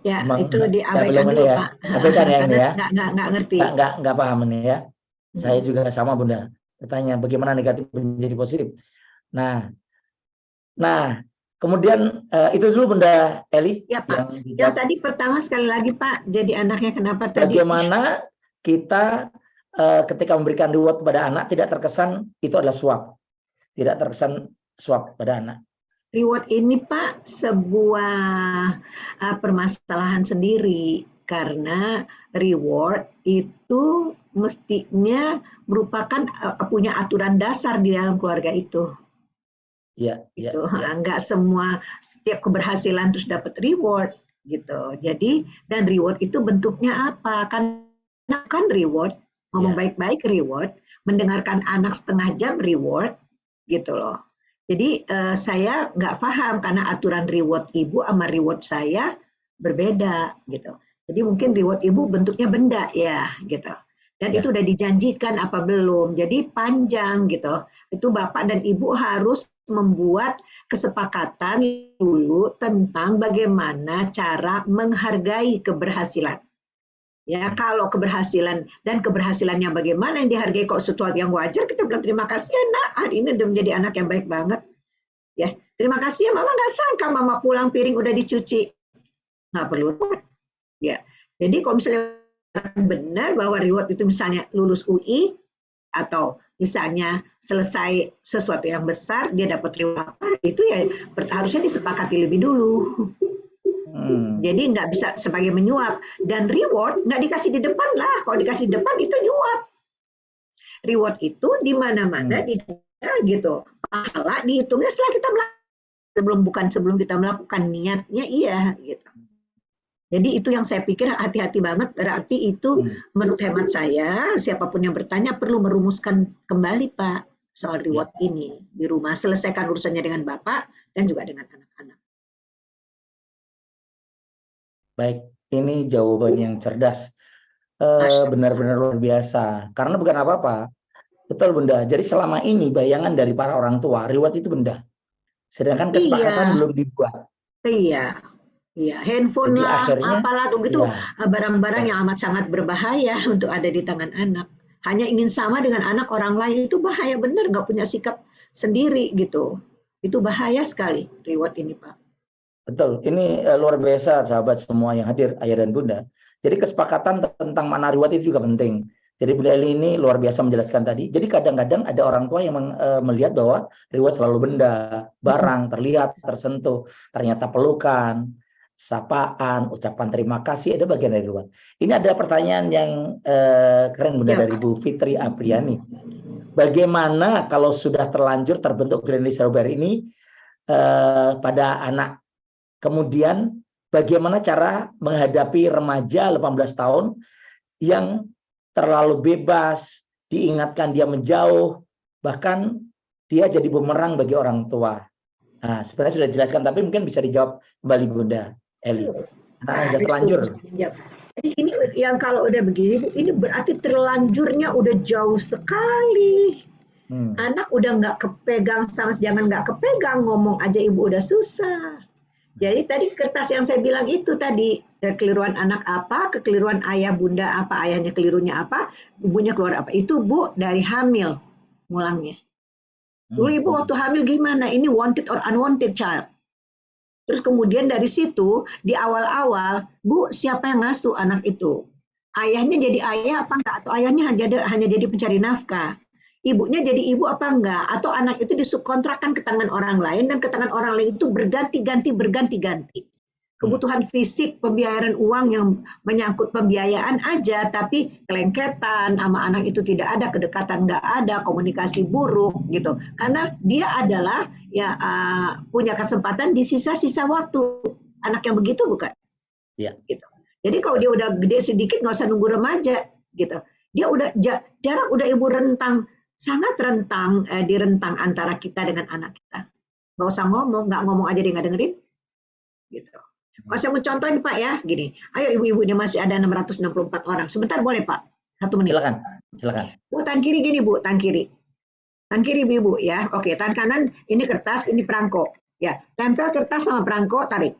ya itu diabaikan dulu, ya, Pak. Abaikan ya ini ya. Nggak ngerti. Nggak paham ini ya. Saya juga sama Bunda. Bertanya bagaimana negatif menjadi positif. Nah, kemudian itu dulu Bunda Eli. Ya Pak. Yang tadi pertama sekali lagi Pak, jadi anaknya kenapa tadi? Bagaimana kita ketika memberikan reward kepada anak tidak terkesan itu adalah suap, tidak terkesan suap pada anak. Reward ini Pak sebuah permasalahan sendiri karena reward itu mestinya merupakan punya aturan dasar di dalam keluarga itu. Ya, gitu. Nggak semua setiap keberhasilan terus dapat reward gitu. Jadi dan reward itu bentuknya apa? Kan reward, ngomong baik-baik reward, mendengarkan anak setengah jam reward gitu loh. Jadi saya nggak paham karena aturan reward ibu sama reward saya berbeda gitu. Jadi mungkin reward ibu bentuknya benda ya gitu. Dan itu udah dijanjikan apa belum. Jadi panjang gitu. Itu Bapak dan Ibu harus membuat kesepakatan dulu tentang bagaimana cara menghargai keberhasilan. Ya, kalau keberhasilan dan keberhasilannya bagaimana yang dihargai kok sesuatu yang wajar, kita bilang terima kasih ya nak, hari ini udah menjadi anak yang baik banget. Ya, terima kasih ya mama, nggak sangka mama pulang piring udah dicuci, nggak perlu. Ya, jadi kalau misalnya benar bahwa reward itu misalnya lulus UI atau misalnya selesai sesuatu yang besar dia dapat reward apa, itu ya harusnya disepakati lebih dulu. Jadi nggak bisa sebagai menyuap, dan reward nggak dikasih di depan lah. Kalau dikasih di depan itu nyuap. Reward itu di mana-mana di dunia gitu. Pahala dihitungnya setelah kita melakukan, sebelum kita melakukan, niatnya iya gitu. Jadi itu yang saya pikir hati-hati banget. Berarti itu menurut hemat saya, siapapun yang bertanya perlu merumuskan kembali Pak soal reward ini di rumah. Selesaikan urusannya dengan Bapak dan juga dengan anak-anak. Baik, ini jawaban yang cerdas. Benar-benar luar biasa. Karena bukan apa-apa. Betul Bunda. Jadi selama ini bayangan dari para orang tua, reward itu benda. Sedangkan kesepakatan belum dibuat. Iya. Iya, handphone Jadi lah, akhirnya, apalah begitu, barang-barang yang amat sangat berbahaya untuk ada di tangan anak. Hanya ingin sama dengan anak orang lain itu bahaya benar, nggak punya sikap sendiri gitu. Itu bahaya sekali reward ini Pak. Betul, ini luar biasa sahabat semua yang hadir, ayah dan bunda. Jadi kesepakatan tentang mana reward itu juga penting. Jadi Bunda Eli ini luar biasa menjelaskan tadi. Jadi kadang-kadang ada orang tua yang melihat bahwa reward selalu benda, barang, terlihat, tersentuh. Ternyata pelukan, sapaan, ucapan terima kasih, ada bagian dari reward. Ini ada pertanyaan yang keren Bunda dari Bu Fitri Apriani. Bagaimana kalau sudah terlanjur terbentuk Greenleaf Strawberry ini pada anak? Kemudian bagaimana cara menghadapi remaja 18 tahun yang terlalu bebas, diingatkan dia menjauh, bahkan dia jadi bumerang bagi orang tua. Nah, sebenarnya sudah dijelaskan, tapi mungkin bisa dijawab kembali Bunda Eli. Anak sudah terlanjur. Jadi ini yang kalau udah begini Bu, ini berarti terlanjurnya udah jauh sekali. Anak udah nggak kepegang, sama jangan nggak kepegang, ngomong aja ibu udah susah. Jadi tadi kertas yang saya bilang itu tadi, kekeliruan anak apa, kekeliruan ayah bunda apa, ayahnya kelirunya apa, ibunya keluar apa. Itu Bu dari hamil mulangnya. Dulu ibu waktu hamil gimana? Ini wanted or unwanted child. Terus kemudian dari situ di awal-awal, Bu siapa yang ngasuh anak itu? Ayahnya jadi ayah apa enggak? Atau ayahnya hanya jadi pencari nafkah? Ibunya jadi ibu apa enggak? Atau anak itu disubkontrakkan ke tangan orang lain dan ke tangan orang lain itu berganti-ganti. Kebutuhan fisik, pembiayaan uang yang menyangkut pembiayaan aja, tapi kelengketan sama anak itu tidak ada, kedekatan nggak ada, komunikasi buruk gitu. Karena dia adalah ya punya kesempatan di sisa-sisa waktu. Anak yang begitu bukan? Ya. Gitu. Jadi kalau dia udah gede sedikit nggak usah nunggu remaja gitu. Dia udah jarak udah ibu rentang, sangat rentang di rentang antara kita dengan anak kita. Nggak usah ngomong, nggak ngomong aja dia nggak dengerin. Gitu. Kalau saya mau contohin Pak ya, gini. Ayo ibu-ibunya masih ada 664 orang. Sebentar boleh Pak? 1 menit. Silakan. Bu, tangan kiri gini Bu, tangan kiri. Tangan kiri Ibu ya. Oke, tangan kanan ini kertas, ini perangko. Ya, tempel kertas sama perangko, tarik.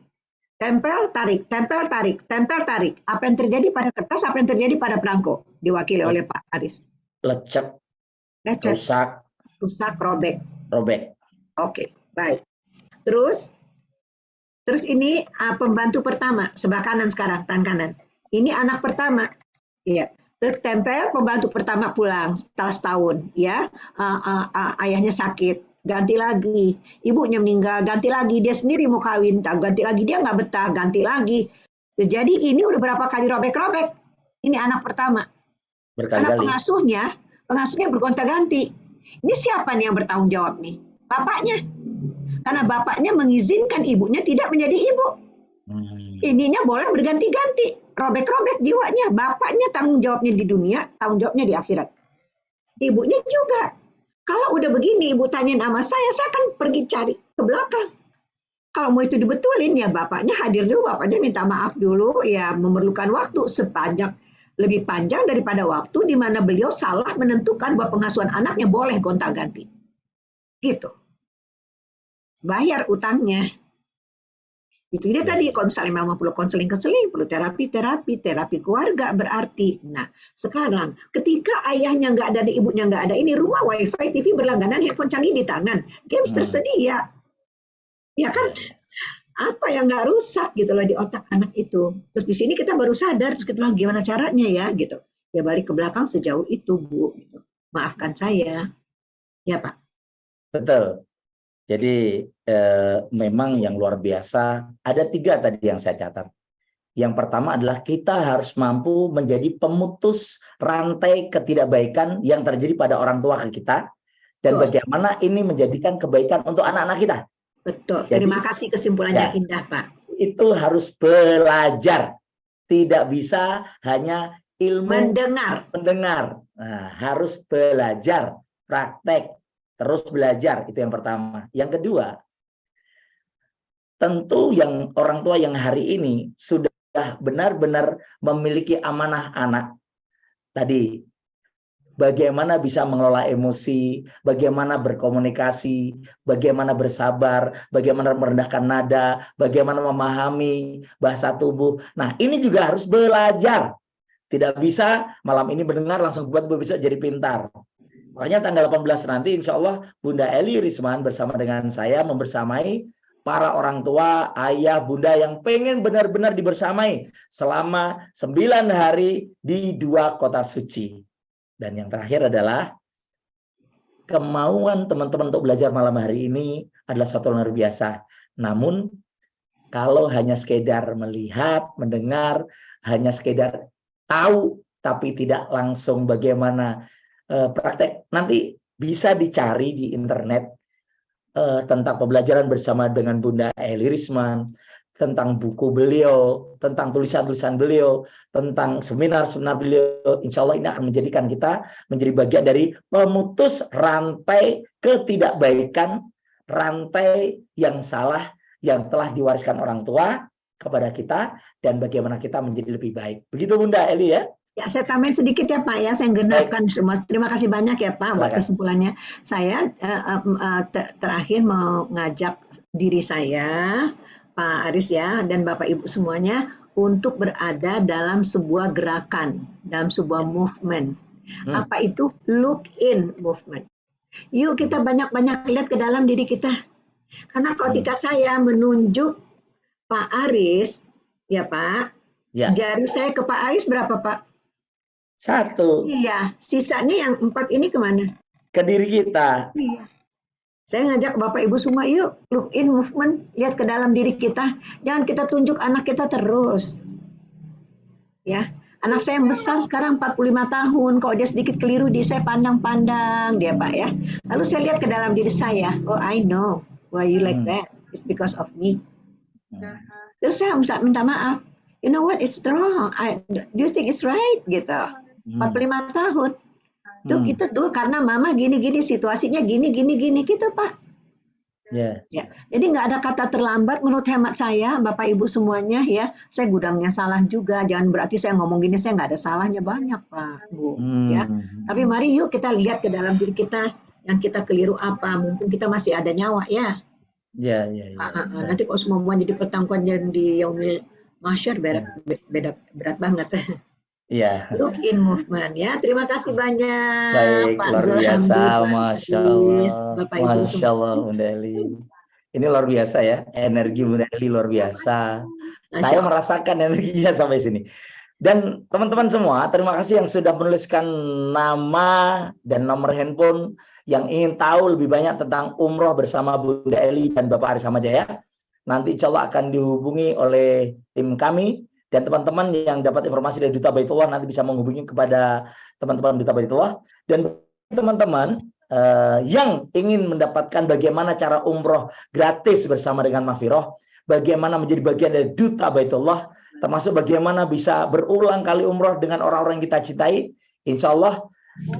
Tempel, tarik, tempel, tarik, tempel, tarik. Apa yang terjadi pada kertas, apa yang terjadi pada perangko? Diwakili oleh Pak Aris. Lecek, rusak, robek. Oke, baik. Terus ini pembantu pertama, sebelah kanan sekarang, tangan kanan. Ini anak pertama. Ya. Terus tempel pembantu pertama pulang setelah setahun, ya. Ayahnya sakit, ganti lagi. Ibunya meninggal, ganti lagi. Dia sendiri mau kawin, ganti lagi. Dia nggak betah, ganti lagi. Jadi ini udah berapa kali robek-robek. Ini anak pertama. Karena pengasuhnya bergonta-ganti. Ini siapa nih yang bertanggung jawab nih? Bapaknya. Karena bapaknya mengizinkan ibunya tidak menjadi ibu. Ininya boleh berganti-ganti, robek-robek jiwanya. Bapaknya tanggung jawabnya di dunia, tanggung jawabnya di akhirat. Ibunya juga. Kalau udah begini, ibu tanyain sama saya akan pergi cari ke belakang. Kalau mau itu dibetulin, ya bapaknya hadir dulu, bapaknya minta maaf dulu, ya memerlukan waktu lebih panjang daripada waktu di mana beliau salah menentukan bahwa pengasuhan anaknya boleh gonta-ganti. Gitu. Bayar utangnya. Itu dia tadi, kalau misalnya memang perlu konseling, perlu terapi keluarga berarti. Nah, sekarang ketika ayahnya nggak ada, ibunya nggak ada, ini rumah wifi, TV berlangganan, handphone canggih di tangan, games tersedia, ya kan? Apa yang nggak rusak gitu loh di otak anak itu. Terus di sini kita baru sadar, terus kita bilang gimana caranya ya gitu. Ya balik ke belakang sejauh itu Bu. Gitu. Maafkan saya, ya Pak. Betul. Jadi memang yang luar biasa, ada 3 tadi yang saya catat. Yang pertama adalah kita harus mampu menjadi pemutus rantai ketidakbaikan yang terjadi pada orang tua ke kita, dan bagaimana ini menjadikan kebaikan untuk anak-anak kita. Betul. Jadi, terima kasih kesimpulan yang indah Pak. Itu harus belajar, tidak bisa hanya ilmu mendengar. Nah, harus belajar, praktek. Terus belajar, itu yang pertama. Yang kedua, tentu yang orang tua yang hari ini sudah benar-benar memiliki amanah anak. Tadi, bagaimana bisa mengelola emosi, bagaimana berkomunikasi, bagaimana bersabar, bagaimana merendahkan nada, bagaimana memahami bahasa tubuh. Nah, ini juga harus belajar. Tidak bisa malam ini mendengar langsung buat besok jadi pintar. Makanya tanggal 18 nanti insya Allah Bunda Eli Risman bersama dengan saya membersamai para orang tua, ayah, bunda yang pengen benar-benar dibersamai selama 9 hari di 2 kota suci. Dan yang terakhir adalah kemauan teman-teman untuk belajar malam hari ini adalah suatu luar biasa. Namun kalau hanya sekedar melihat, mendengar, hanya sekedar tahu, tapi tidak langsung bagaimana praktek, nanti bisa dicari di internet tentang pembelajaran bersama dengan Bunda Eli Risman, tentang buku beliau, tentang tulisan-tulisan beliau, tentang seminar-seminar beliau. Insya Allah ini akan menjadikan kita menjadi bagian dari pemutus rantai ketidakbaikan, rantai yang salah yang telah diwariskan orang tua kepada kita, dan bagaimana kita menjadi lebih baik. Begitu Bunda Eli ya? Ya, saya tambahin sedikit ya Pak ya, saya genapkan semua. Terima kasih banyak ya Pak buat kesimpulannya. Saya terakhir mau ngajak diri saya, Pak Aris ya, dan Bapak Ibu semuanya untuk berada dalam sebuah gerakan, dalam sebuah movement. Apa itu? Look in movement. Yuk kita banyak-banyak lihat ke dalam diri kita. Karena ketika saya menunjuk Pak Aris, ya Pak, jari saya ke Pak Aris berapa Pak? 1. Iya, sisanya yang 4 ini kemana? Ke diri kita. Iya. Saya ngajak Bapak Ibu semua, yuk look in movement, lihat ke dalam diri kita. Jangan kita tunjuk anak kita terus. Ya, anak saya yang besar sekarang 45 tahun, kalau dia sedikit keliru, saya pandang-pandang dia Pak ya. Lalu saya lihat ke dalam diri saya, oh I know why you like that, it's because of me. Terus saya minta maaf. You know what, it's wrong. Do you think it's right? Gitu. 45 tahun. Tuh gitu dulu karena mama gini-gini, situasinya gini gitu Pak. Ya. Jadi nggak ada kata terlambat menurut hemat saya, Bapak Ibu semuanya ya. Saya gudangnya salah juga. Jangan berarti saya ngomong gini saya nggak ada salahnya, banyak Pak Bu. Ya. Tapi mari yuk kita lihat ke dalam diri kita yang kita keliru apa. Mumpung kita masih ada nyawa ya. Ya. Nanti kalau semua jadi pertanggungan di Yaumil Mahsyar berat banget. Iya. Look in movement ya. Terima kasih banyak. Baik, Pak luar biasa, Masya Allah. Bapak Ibu Masya Allah, Bunda Eli. Ini luar biasa ya, energi Bunda Eli luar biasa. Saya merasakan energinya sampai sini. Dan teman-teman semua, terima kasih yang sudah menuliskan nama dan nomor handphone yang ingin tahu lebih banyak tentang umroh bersama Bunda Eli dan Bapak Aris Hamajaya. Nanti insya Allah akan dihubungi oleh tim kami. Dan teman-teman yang dapat informasi dari Duta Baitullah nanti bisa menghubungi kepada teman-teman Duta Baitullah. Dan teman-teman yang ingin mendapatkan bagaimana cara umroh gratis bersama dengan Mahfiroh, bagaimana menjadi bagian dari Duta Baitullah, termasuk bagaimana bisa berulang kali umroh dengan orang-orang yang kita cintai, insya Allah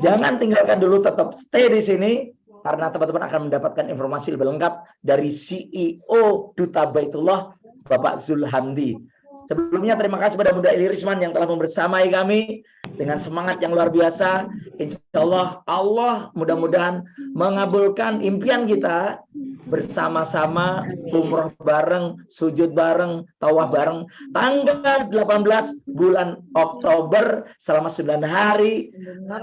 jangan tinggalkan dulu, tetap stay di sini, karena teman-teman akan mendapatkan informasi lebih lengkap dari CEO Duta Baitullah, Bapak Zulhamdi. Sebelumnya terima kasih pada Bunda Eli Risman yang telah membersamai kami dengan semangat yang luar biasa. Insya Allah mudah-mudahan mengabulkan impian kita bersama-sama umroh bareng, sujud bareng, tawaf bareng tanggal 18 bulan Oktober selama 9 hari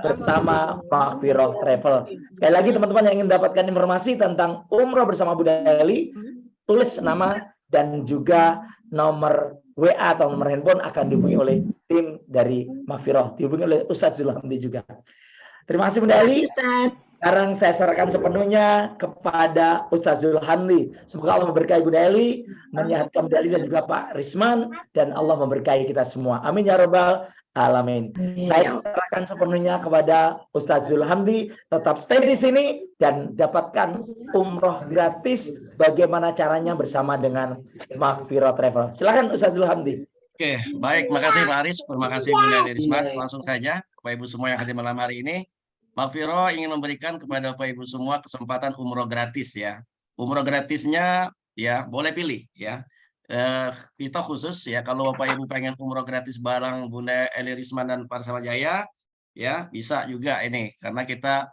bersama Makfiroh Travel. Sekali lagi teman-teman yang ingin mendapatkan informasi tentang umroh bersama Bunda Eli, tulis nama dan juga nomor WA atau nomor handphone akan dihubungi oleh tim dari Makfiroh, dihubungi oleh Ustadz Zulhamdi juga. Terima kasih Bunda Eli. Sekarang saya serahkan sepenuhnya kepada Ustadz Zulhamdi. Semoga Allah memberkahi Bunda Eli, menyehatkan Bunda Eli dan juga Pak Risman, dan Allah memberkahi kita semua. Amin ya Rabbal Alamin. Saya serahkan sepenuhnya kepada Ustadz Zulhamdi. Tetap stay di sini dan dapatkan umroh gratis. Bagaimana caranya bersama dengan Makfiroh Travel. Silakan Ustadz Zulhamdi. Oke, baik. Makasih Pak Aris. Terima kasih Bunda Eli Risman. Langsung saja, Bapak Ibu semua yang hadir malam hari ini. Makfiroh ingin memberikan kepada Bapak Ibu semua kesempatan umroh gratis ya. Umroh gratisnya ya boleh pilih ya. Kita khusus ya kalau Bapak Ibu pengen umroh gratis bareng Bunda Eli Risman dan Pak Jaya ya bisa juga ini karena kita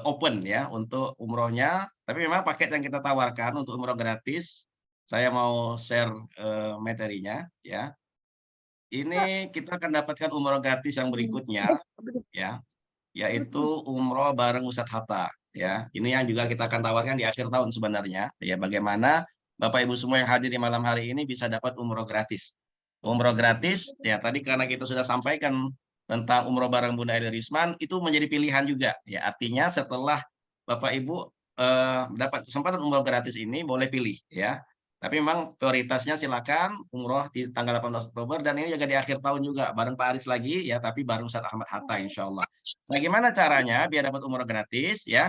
open ya untuk umrohnya. Tapi memang paket yang kita tawarkan untuk umroh gratis saya mau share materinya ya. Ini kita akan dapatkan umroh gratis yang berikutnya ya, yaitu umroh bareng Ustadz Hatta ya. Ini yang juga kita akan tawarkan di akhir tahun sebenarnya ya, bagaimana Bapak Ibu semua yang hadir di malam hari ini bisa dapat umroh gratis. Umroh gratis ya tadi karena kita sudah sampaikan tentang umroh bareng Bunda Eli Risman itu menjadi pilihan juga ya. Artinya setelah Bapak Ibu dapat kesempatan umroh gratis ini boleh pilih ya. Tapi memang prioritasnya silakan umroh di tanggal 18 Oktober dan ini juga di akhir tahun juga bareng Pak Aris lagi ya, tapi bareng Ustadz Ahmad Hatta insya Allah. Bagaimana caranya biar dapat umroh gratis ya?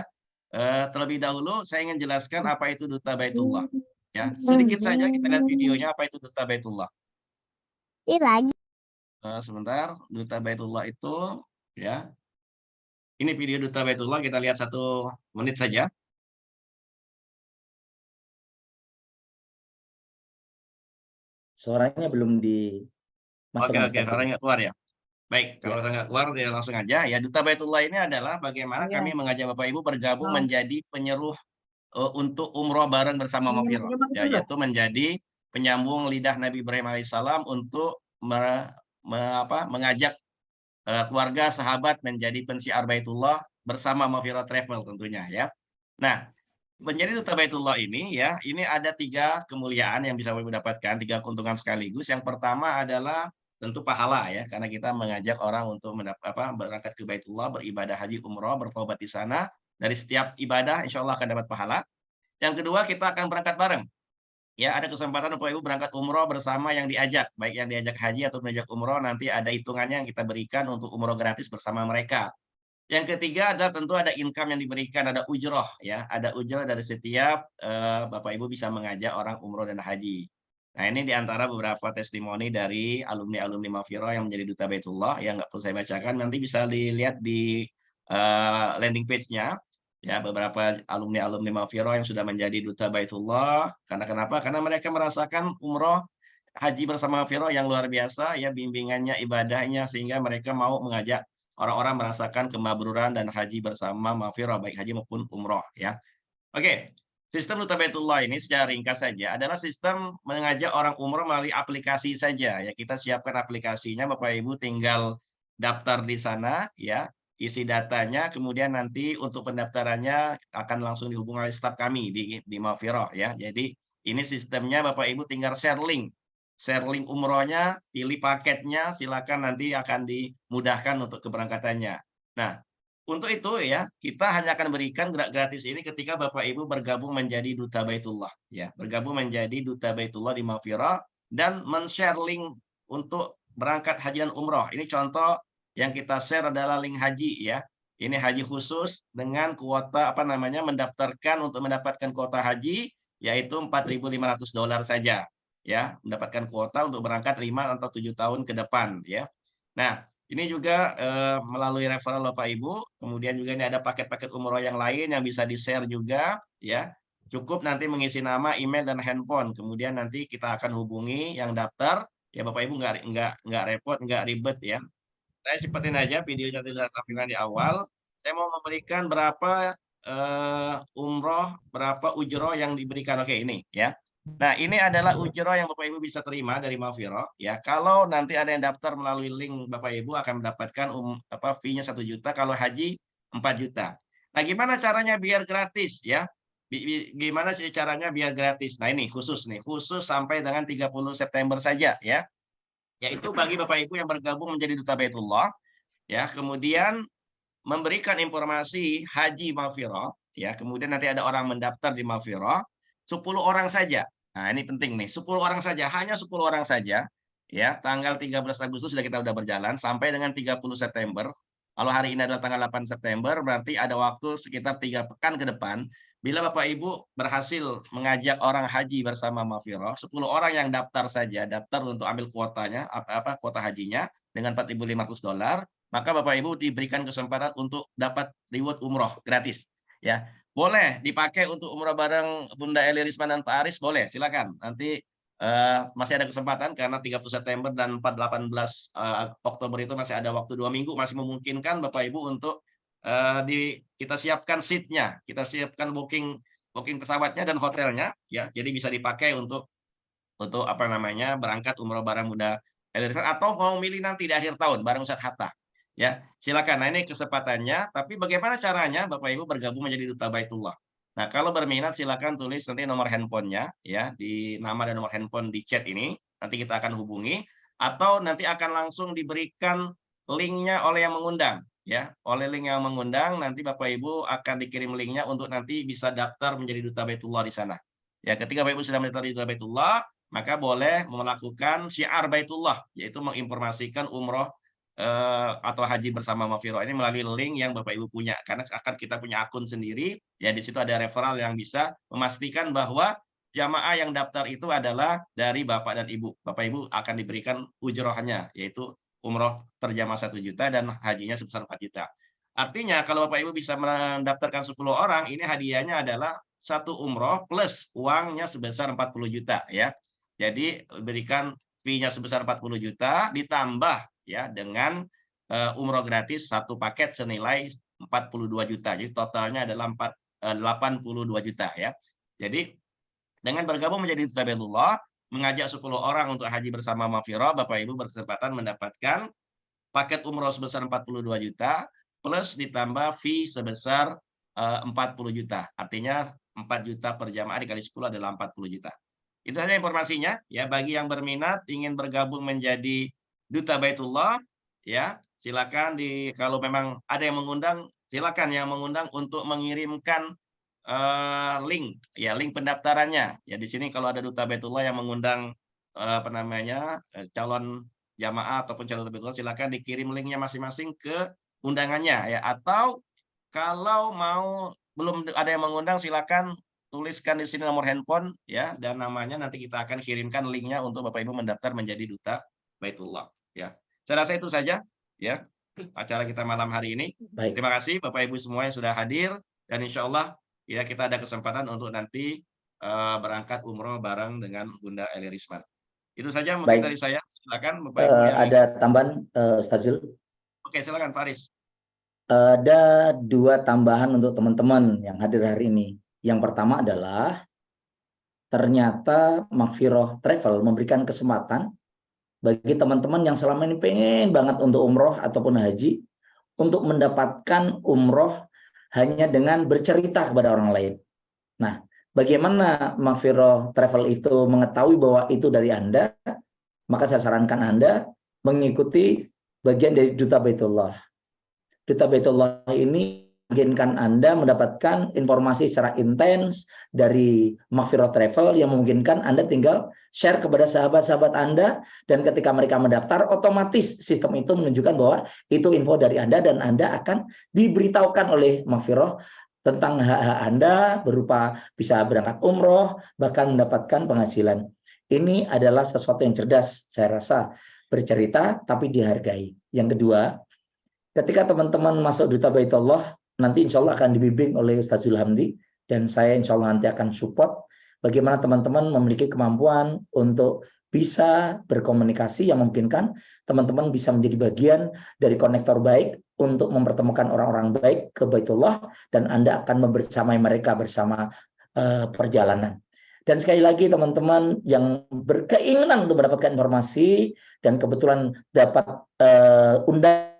Terlebih dahulu saya ingin jelaskan apa itu Duta Baitullah ya. Sedikit saja kita lihat videonya apa itu Duta Baitullah. Sebentar, Duta Baitullah itu ya. Ini video Duta Baitullah, kita lihat 1 menit saja. Suaranya belum dimasukkan. Oke, suaranya nggak keluar ya. Baik, kalau saya nggak keluar ya langsung aja ya. Duta Baitullah ini adalah bagaimana kami mengajak Bapak Ibu bergabung menjadi penyeruh untuk umroh bareng bersama Makfiroh, ya, yaitu menjadi penyambung lidah Nabi Ibrahim alaihissalam untuk mengajak keluarga sahabat menjadi pensiar Baitullah bersama Makfiroh Travel tentunya ya. Nah, menjadi Duta Baitullah ini ya, ini ada 3 kemuliaan yang bisa Bapak dapatkan, 3 keuntungan sekaligus. Yang pertama adalah tentu pahala ya, karena kita mengajak orang untuk berangkat ke Baitullah, beribadah haji umroh, bertobat di sana. Dari setiap ibadah insya Allah akan dapat pahala. Yang kedua kita akan berangkat bareng. Ya, ada kesempatan Bapak Ibu berangkat umroh bersama yang diajak, baik yang diajak haji atau diajak umroh, nanti ada hitungannya yang kita berikan untuk umroh gratis bersama mereka. Yang ketiga adalah tentu ada income yang diberikan, ada ujroh ya, ada ujroh dari setiap Bapak Ibu bisa mengajak orang umroh dan haji. Nah, ini diantara beberapa testimoni dari alumni-alumni Makfiroh yang menjadi Duta Baitullah yang nggak perlu saya bacakan, nanti bisa dilihat di landing page-nya ya, beberapa alumni-alumni Makfiroh yang sudah menjadi Duta Baitullah. Karena kenapa? Karena mereka merasakan umroh haji bersama Makfiroh yang luar biasa ya, bimbingannya, ibadahnya, sehingga mereka mau mengajak orang-orang merasakan kemabruran dan haji bersama Makfiroh, baik haji maupun umroh ya. Oke, sistem Duta Baitullah ini secara ringkas saja adalah sistem mengajak orang umroh melalui aplikasi saja ya. Kita siapkan aplikasinya, Bapak Ibu tinggal daftar di sana ya, isi datanya, kemudian nanti untuk pendaftarannya akan langsung dihubungi oleh staf kami di Makfiroh ya. Jadi ini sistemnya Bapak Ibu tinggal share link umrohnya, pilih paketnya, silakan nanti akan dimudahkan untuk keberangkatannya. Nah, untuk itu ya, kita hanya akan berikan gratis ini ketika Bapak Ibu bergabung menjadi Duta Baitullah ya, bergabung menjadi Duta Baitullah di Makfiroh dan men-share link untuk berangkat haji dan umroh. Ini contoh yang kita share adalah link haji ya. Ini haji khusus dengan kuota mendaftarkan untuk mendapatkan kuota haji yaitu $4.500 saja ya, mendapatkan kuota untuk berangkat 5 atau 7 tahun ke depan ya. Nah, ini juga melalui referral Bapak Ibu, kemudian juga ini ada paket-paket umroh yang lain yang bisa di-share juga ya. Cukup nanti mengisi nama, email dan handphone. Kemudian nanti kita akan hubungi yang daftar. Ya Bapak Ibu nggak repot, nggak ribet ya. Saya cepetin aja videonya tidak tampilkan di awal. Saya mau memberikan berapa umroh, berapa ujroh yang diberikan. Oke, ini ya. Nah, ini adalah ujroh yang Bapak Ibu bisa terima dari Mafiro ya. Kalau nanti ada yang daftar melalui link, Bapak Ibu akan mendapatkan fee-nya 1 juta, kalau haji 4 juta. Nah, gimana caranya biar gratis ya? Gimana sih caranya biar gratis? Nah, ini khusus sampai dengan 30 September saja ya. Yaitu bagi Bapak Ibu yang bergabung menjadi Duta Baitullah ya, kemudian memberikan informasi haji Mafiro ya, kemudian nanti ada orang mendaftar di Mafiro 10 orang saja. Nah, ini penting nih, 10 orang saja, hanya 10 orang saja ya. Tanggal 13 Agustus sudah kita berjalan sampai dengan 30 September. Kalau hari ini adalah tanggal 8 September, berarti ada waktu sekitar 3 pekan ke depan. Bila Bapak Ibu berhasil mengajak orang haji bersama Mafiro, 10 orang yang daftar saja, daftar untuk ambil kuotanya, kuota hajinya dengan $4.500, maka Bapak Ibu diberikan kesempatan untuk dapat reward umroh gratis ya. Boleh dipakai untuk umroh bareng Bunda Eli Risman dan Pak Aris, boleh, silakan. Nanti masih ada kesempatan karena 30 September dan 18 Oktober itu masih ada waktu 2 minggu, masih memungkinkan Bapak Ibu untuk kita siapkan seat-nya, kita siapkan booking pesawatnya dan hotelnya ya. Jadi bisa dipakai untuk berangkat umroh bareng Bunda Eli Risman, atau mau milih nanti di akhir tahun bareng Ustadz Hatta. Ya, silakan. Nah, ini kesempatannya. Tapi bagaimana caranya Bapak Ibu bergabung menjadi Duta Baitullah? Nah, kalau berminat silakan tulis nanti nomor handphonenya ya, di nama dan nomor handphone di chat ini. Nanti kita akan hubungi, atau nanti akan langsung diberikan linknya oleh yang mengundang ya. Oleh link yang mengundang, nanti Bapak Ibu akan dikirim linknya untuk nanti bisa daftar menjadi Duta Baitullah di sana. Ya, ketika Bapak Ibu sudah mendaftar di Duta Baitullah, maka boleh melakukan syiar Baitullah, yaitu menginformasikan umroh atau haji bersama Mafiro ini melalui link yang Bapak Ibu punya, karena akan kita punya akun sendiri ya. Di situ ada referral yang bisa memastikan bahwa jamaah yang daftar itu adalah dari Bapak dan Ibu. Bapak Ibu akan diberikan ujrohnya, yaitu umroh terjamah 1 juta dan hajinya sebesar 4 juta. Artinya kalau Bapak Ibu bisa mendaftarkan 10 orang, ini hadiahnya adalah 1 umroh plus uangnya sebesar 40 juta ya. Jadi berikan fee-nya sebesar 40 juta ditambah ya dengan umroh gratis 1 paket senilai 42 juta. Jadi totalnya adalah 82 juta ya. Jadi dengan bergabung menjadi Duta Baitullah, mengajak 10 orang untuk haji bersama Mafiro, Bapak Ibu berkesempatan mendapatkan paket umroh sebesar 42 juta plus ditambah fee sebesar 40 juta. Artinya 4 juta per jamaah dikali 10 adalah 40 juta. Itu saja informasinya ya. Bagi yang berminat ingin bergabung menjadi Duta Baitullah ya, silakan kalau memang ada yang mengundang, silakan yang mengundang untuk mengirimkan link ya, link pendaftarannya ya. Di sini kalau ada Duta Baitullah yang mengundang calon jamaah ataupun calon Duta Baitullah, silakan dikirim linknya masing-masing ke undangannya ya. Atau kalau mau belum ada yang mengundang, silakan tuliskan di sini nomor handphone ya dan namanya, nanti kita akan kirimkan linknya untuk Bapak Ibu mendaftar menjadi Duta Baitullah ya. Saya rasa itu saja ya acara kita malam hari ini. Baik. Terima kasih Bapak Ibu semua yang sudah hadir, dan insya Allah ya kita ada kesempatan untuk nanti berangkat umroh bareng dengan Bunda Eli Risman. Itu saja mungkin dari saya. Silakan Bapak Ibu yang ada tambahan Ustazil. Oke, silakan Faris. Ada 2 tambahan untuk teman-teman yang hadir hari ini. Yang pertama adalah ternyata Mafiro Travel memberikan kesempatan bagi teman-teman yang selama ini pengen banget untuk umroh ataupun haji, untuk mendapatkan umroh hanya dengan bercerita kepada orang lain. Nah, bagaimana Mafiro Travel itu mengetahui bahwa itu dari Anda? Maka saya sarankan Anda mengikuti bagian dari Duta Baitullah. Duta Baitullah ini memungkinkan Anda mendapatkan informasi secara intens dari Mafiro Travel yang memungkinkan Anda tinggal share kepada sahabat-sahabat Anda, dan ketika mereka mendaftar, otomatis sistem itu menunjukkan bahwa itu info dari Anda, dan Anda akan diberitahukan oleh Mafiro tentang hak-hak Anda berupa bisa berangkat umroh, bahkan mendapatkan penghasilan. Ini adalah sesuatu yang cerdas, saya rasa, bercerita tapi dihargai. Yang kedua, ketika teman-teman masuk Duta Baitullah, nanti insya Allah akan dibimbing oleh Ustazul Hamdi, dan saya insya Allah nanti akan support bagaimana teman-teman memiliki kemampuan untuk bisa berkomunikasi yang memungkinkan teman-teman bisa menjadi bagian dari konektor baik untuk mempertemukan orang-orang baik ke Baitullah, dan Anda akan membersamai mereka bersama perjalanan. Dan sekali lagi teman-teman yang berkeinginan untuk mendapatkan informasi dan kebetulan dapat undang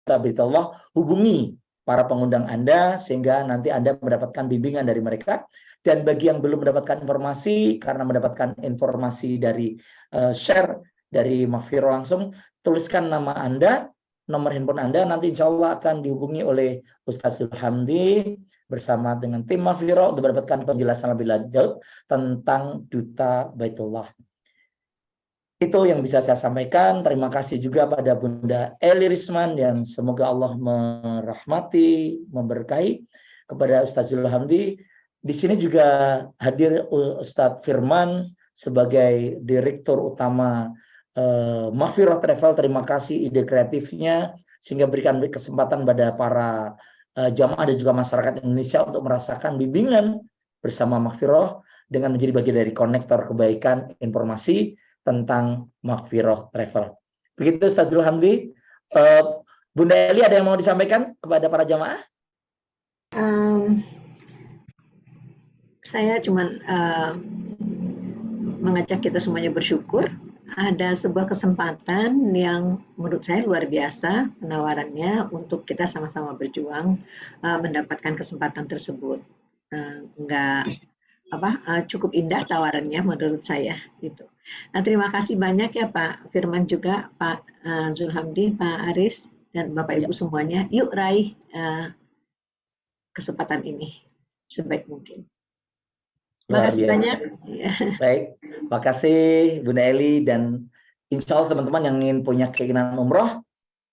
Baitullah, hubungi para pengundang Anda sehingga nanti Anda mendapatkan bimbingan dari mereka. Dan bagi yang belum mendapatkan informasi, karena mendapatkan informasi dari share dari Maghfirah langsung, tuliskan nama Anda, nomor handphone Anda, nanti insya Allah akan dihubungi oleh Ustaz Zulhamdi bersama dengan tim Maghfirah untuk mendapatkan penjelasan lebih lanjut tentang Duta Baitullah. Itu yang bisa saya sampaikan. Terima kasih juga pada Bunda Eli Risman, yang semoga Allah merahmati, memberkahi. Kepada Ustaz Zulhamdi, di sini juga hadir Ustadz Firman sebagai Direktur Utama Maghfirah Travel. Terima kasih ide kreatifnya sehingga berikan kesempatan pada para jamaah dan juga masyarakat Indonesia untuk merasakan bimbingan bersama Maghfirah dengan menjadi bagian dari konektor kebaikan informasi tentang Maghfirah Travel. Begitu Ustaz Zulhamdi. Bunda Eli, ada yang mau disampaikan kepada para jamaah? Saya cuma mengajak kita semuanya bersyukur. Ada sebuah kesempatan yang menurut saya luar biasa penawarannya untuk kita sama-sama berjuang mendapatkan kesempatan tersebut. Cukup indah tawarannya menurut saya gitu. Nah, terima kasih banyak ya Pak Firman juga, Pak Zulhamdi, Pak Aris, dan Bapak Ibu semuanya. Yuk raih kesempatan ini sebaik mungkin. Terima kasih banyak. Baik, makasih Bunda Eli, dan insya Allah teman-teman yang ingin punya keinginan umroh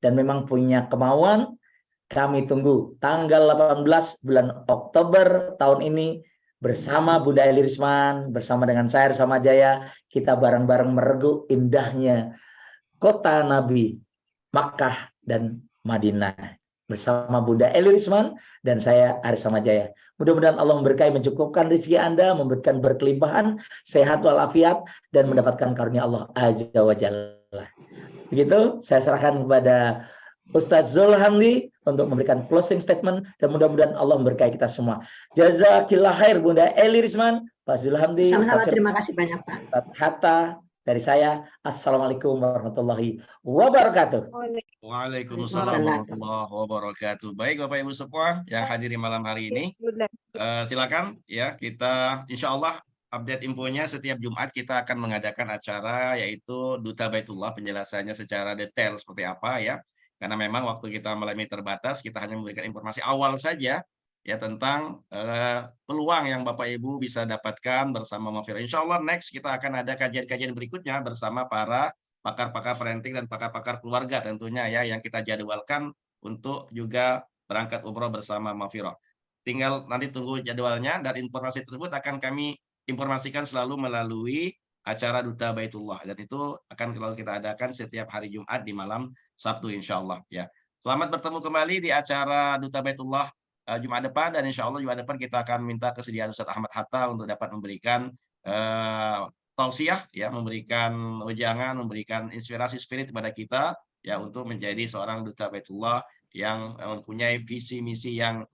dan memang punya kemauan, kami tunggu tanggal 18 bulan Oktober tahun ini bersama Bunda Eli Risman, bersama dengan saya Sama Jaya, kita bareng-bareng meregu indahnya kota Nabi, Makkah dan Madinah. Bersama Bunda Eli Risman dan saya Aris Sama Jaya. Mudah-mudahan Allah memberkahi, mencukupkan rezeki Anda, memberikan berkelimpahan, sehat walafiat, dan mendapatkan karunia Allah Azza wa Jalla. Begitu, saya serahkan kepada Ustaz Zulhamdi untuk memberikan closing statement, dan mudah-mudahan Allah memberkahi kita semua. Jazakillah khair Bunda Eli Risman, Pak Zulhamdi. Sama-sama, terima kasih banyak Pak. Hatta dari saya, Assalamualaikum warahmatullahi wabarakatuh. Waalaikumsalam warahmatullahi wabarakatuh. Baik Bapak Ibu semua yang hadir di malam hari ini, silakan ya, kita insya Allah update infonya setiap Jumat kita akan mengadakan acara yaitu Duta Baitullah, penjelasannya secara detail seperti apa ya. Karena memang waktu kita malam ini terbatas, kita hanya memberikan informasi awal saja ya tentang peluang yang Bapak Ibu bisa dapatkan bersama Maghfirah. Insya Allah next kita akan ada kajian-kajian berikutnya bersama para pakar-pakar parenting dan pakar-pakar keluarga tentunya ya, yang kita jadwalkan untuk juga berangkat umroh bersama Maghfirah. Tinggal nanti tunggu jadwalnya, dan informasi tersebut akan kami informasikan selalu melalui acara Duta Baitullah, dan itu akan selalu kita adakan setiap hari Jumat di malam Sabtu insya Allah ya. Selamat bertemu kembali di acara Duta Baitullah Jumat depan, dan insya Allah Jumat depan kita akan minta kesediaan Ustaz Ahmad Hatta untuk dapat memberikan tausiah ya, memberikan wejangan, memberikan inspirasi spirit kepada kita ya untuk menjadi seorang Duta Baitullah yang mempunyai visi misi yang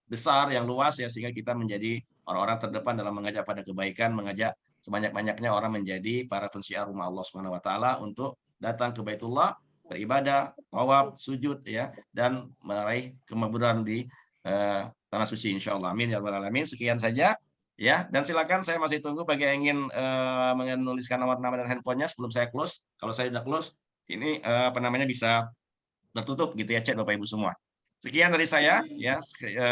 besar, yang luas ya, sehingga kita menjadi orang-orang terdepan dalam mengajak pada kebaikan, mengajak sebanyak-banyaknya orang menjadi para pensiar rumah Allah Subhanahu wa taala untuk datang ke Baitullah, beribadah, tawaf, sujud ya, dan meraih kemakmuran di tanah suci insyaallah. Amin ya rabbal alamin. Sekian saja ya, dan silakan saya masih tunggu bagi yang ingin menuliskan nomor nama dan handphonenya sebelum saya close. Kalau saya sudah close, ini bisa tertutup gitu ya chat Bapak Ibu semua. Sekian dari saya ya,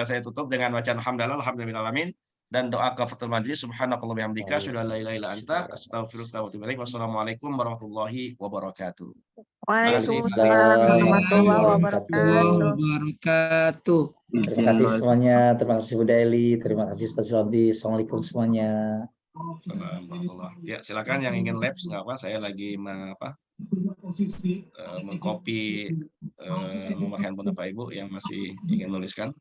saya tutup dengan bacaan hamdalah alhamdulillah alamin dan doa kafaratul majlis subhanakallah bihamdika asyhadu an la ilaha illa anta astaghfiruka wa atubu ilaik. Wassalamualaikum warahmatullahi wabarakatuh. Waalaikumsalam warahmatullahi wabarakatuh. Terima kasih semuanya, terima kasih Bunda Eli, terima kasih Ustaz Zulhamdi. Assalamualaikum semuanya. Ya, silakan yang ingin labs nggak apa, saya lagi mengcopy nomor handphone Bapak Ibu yang masih ingin menuliskan.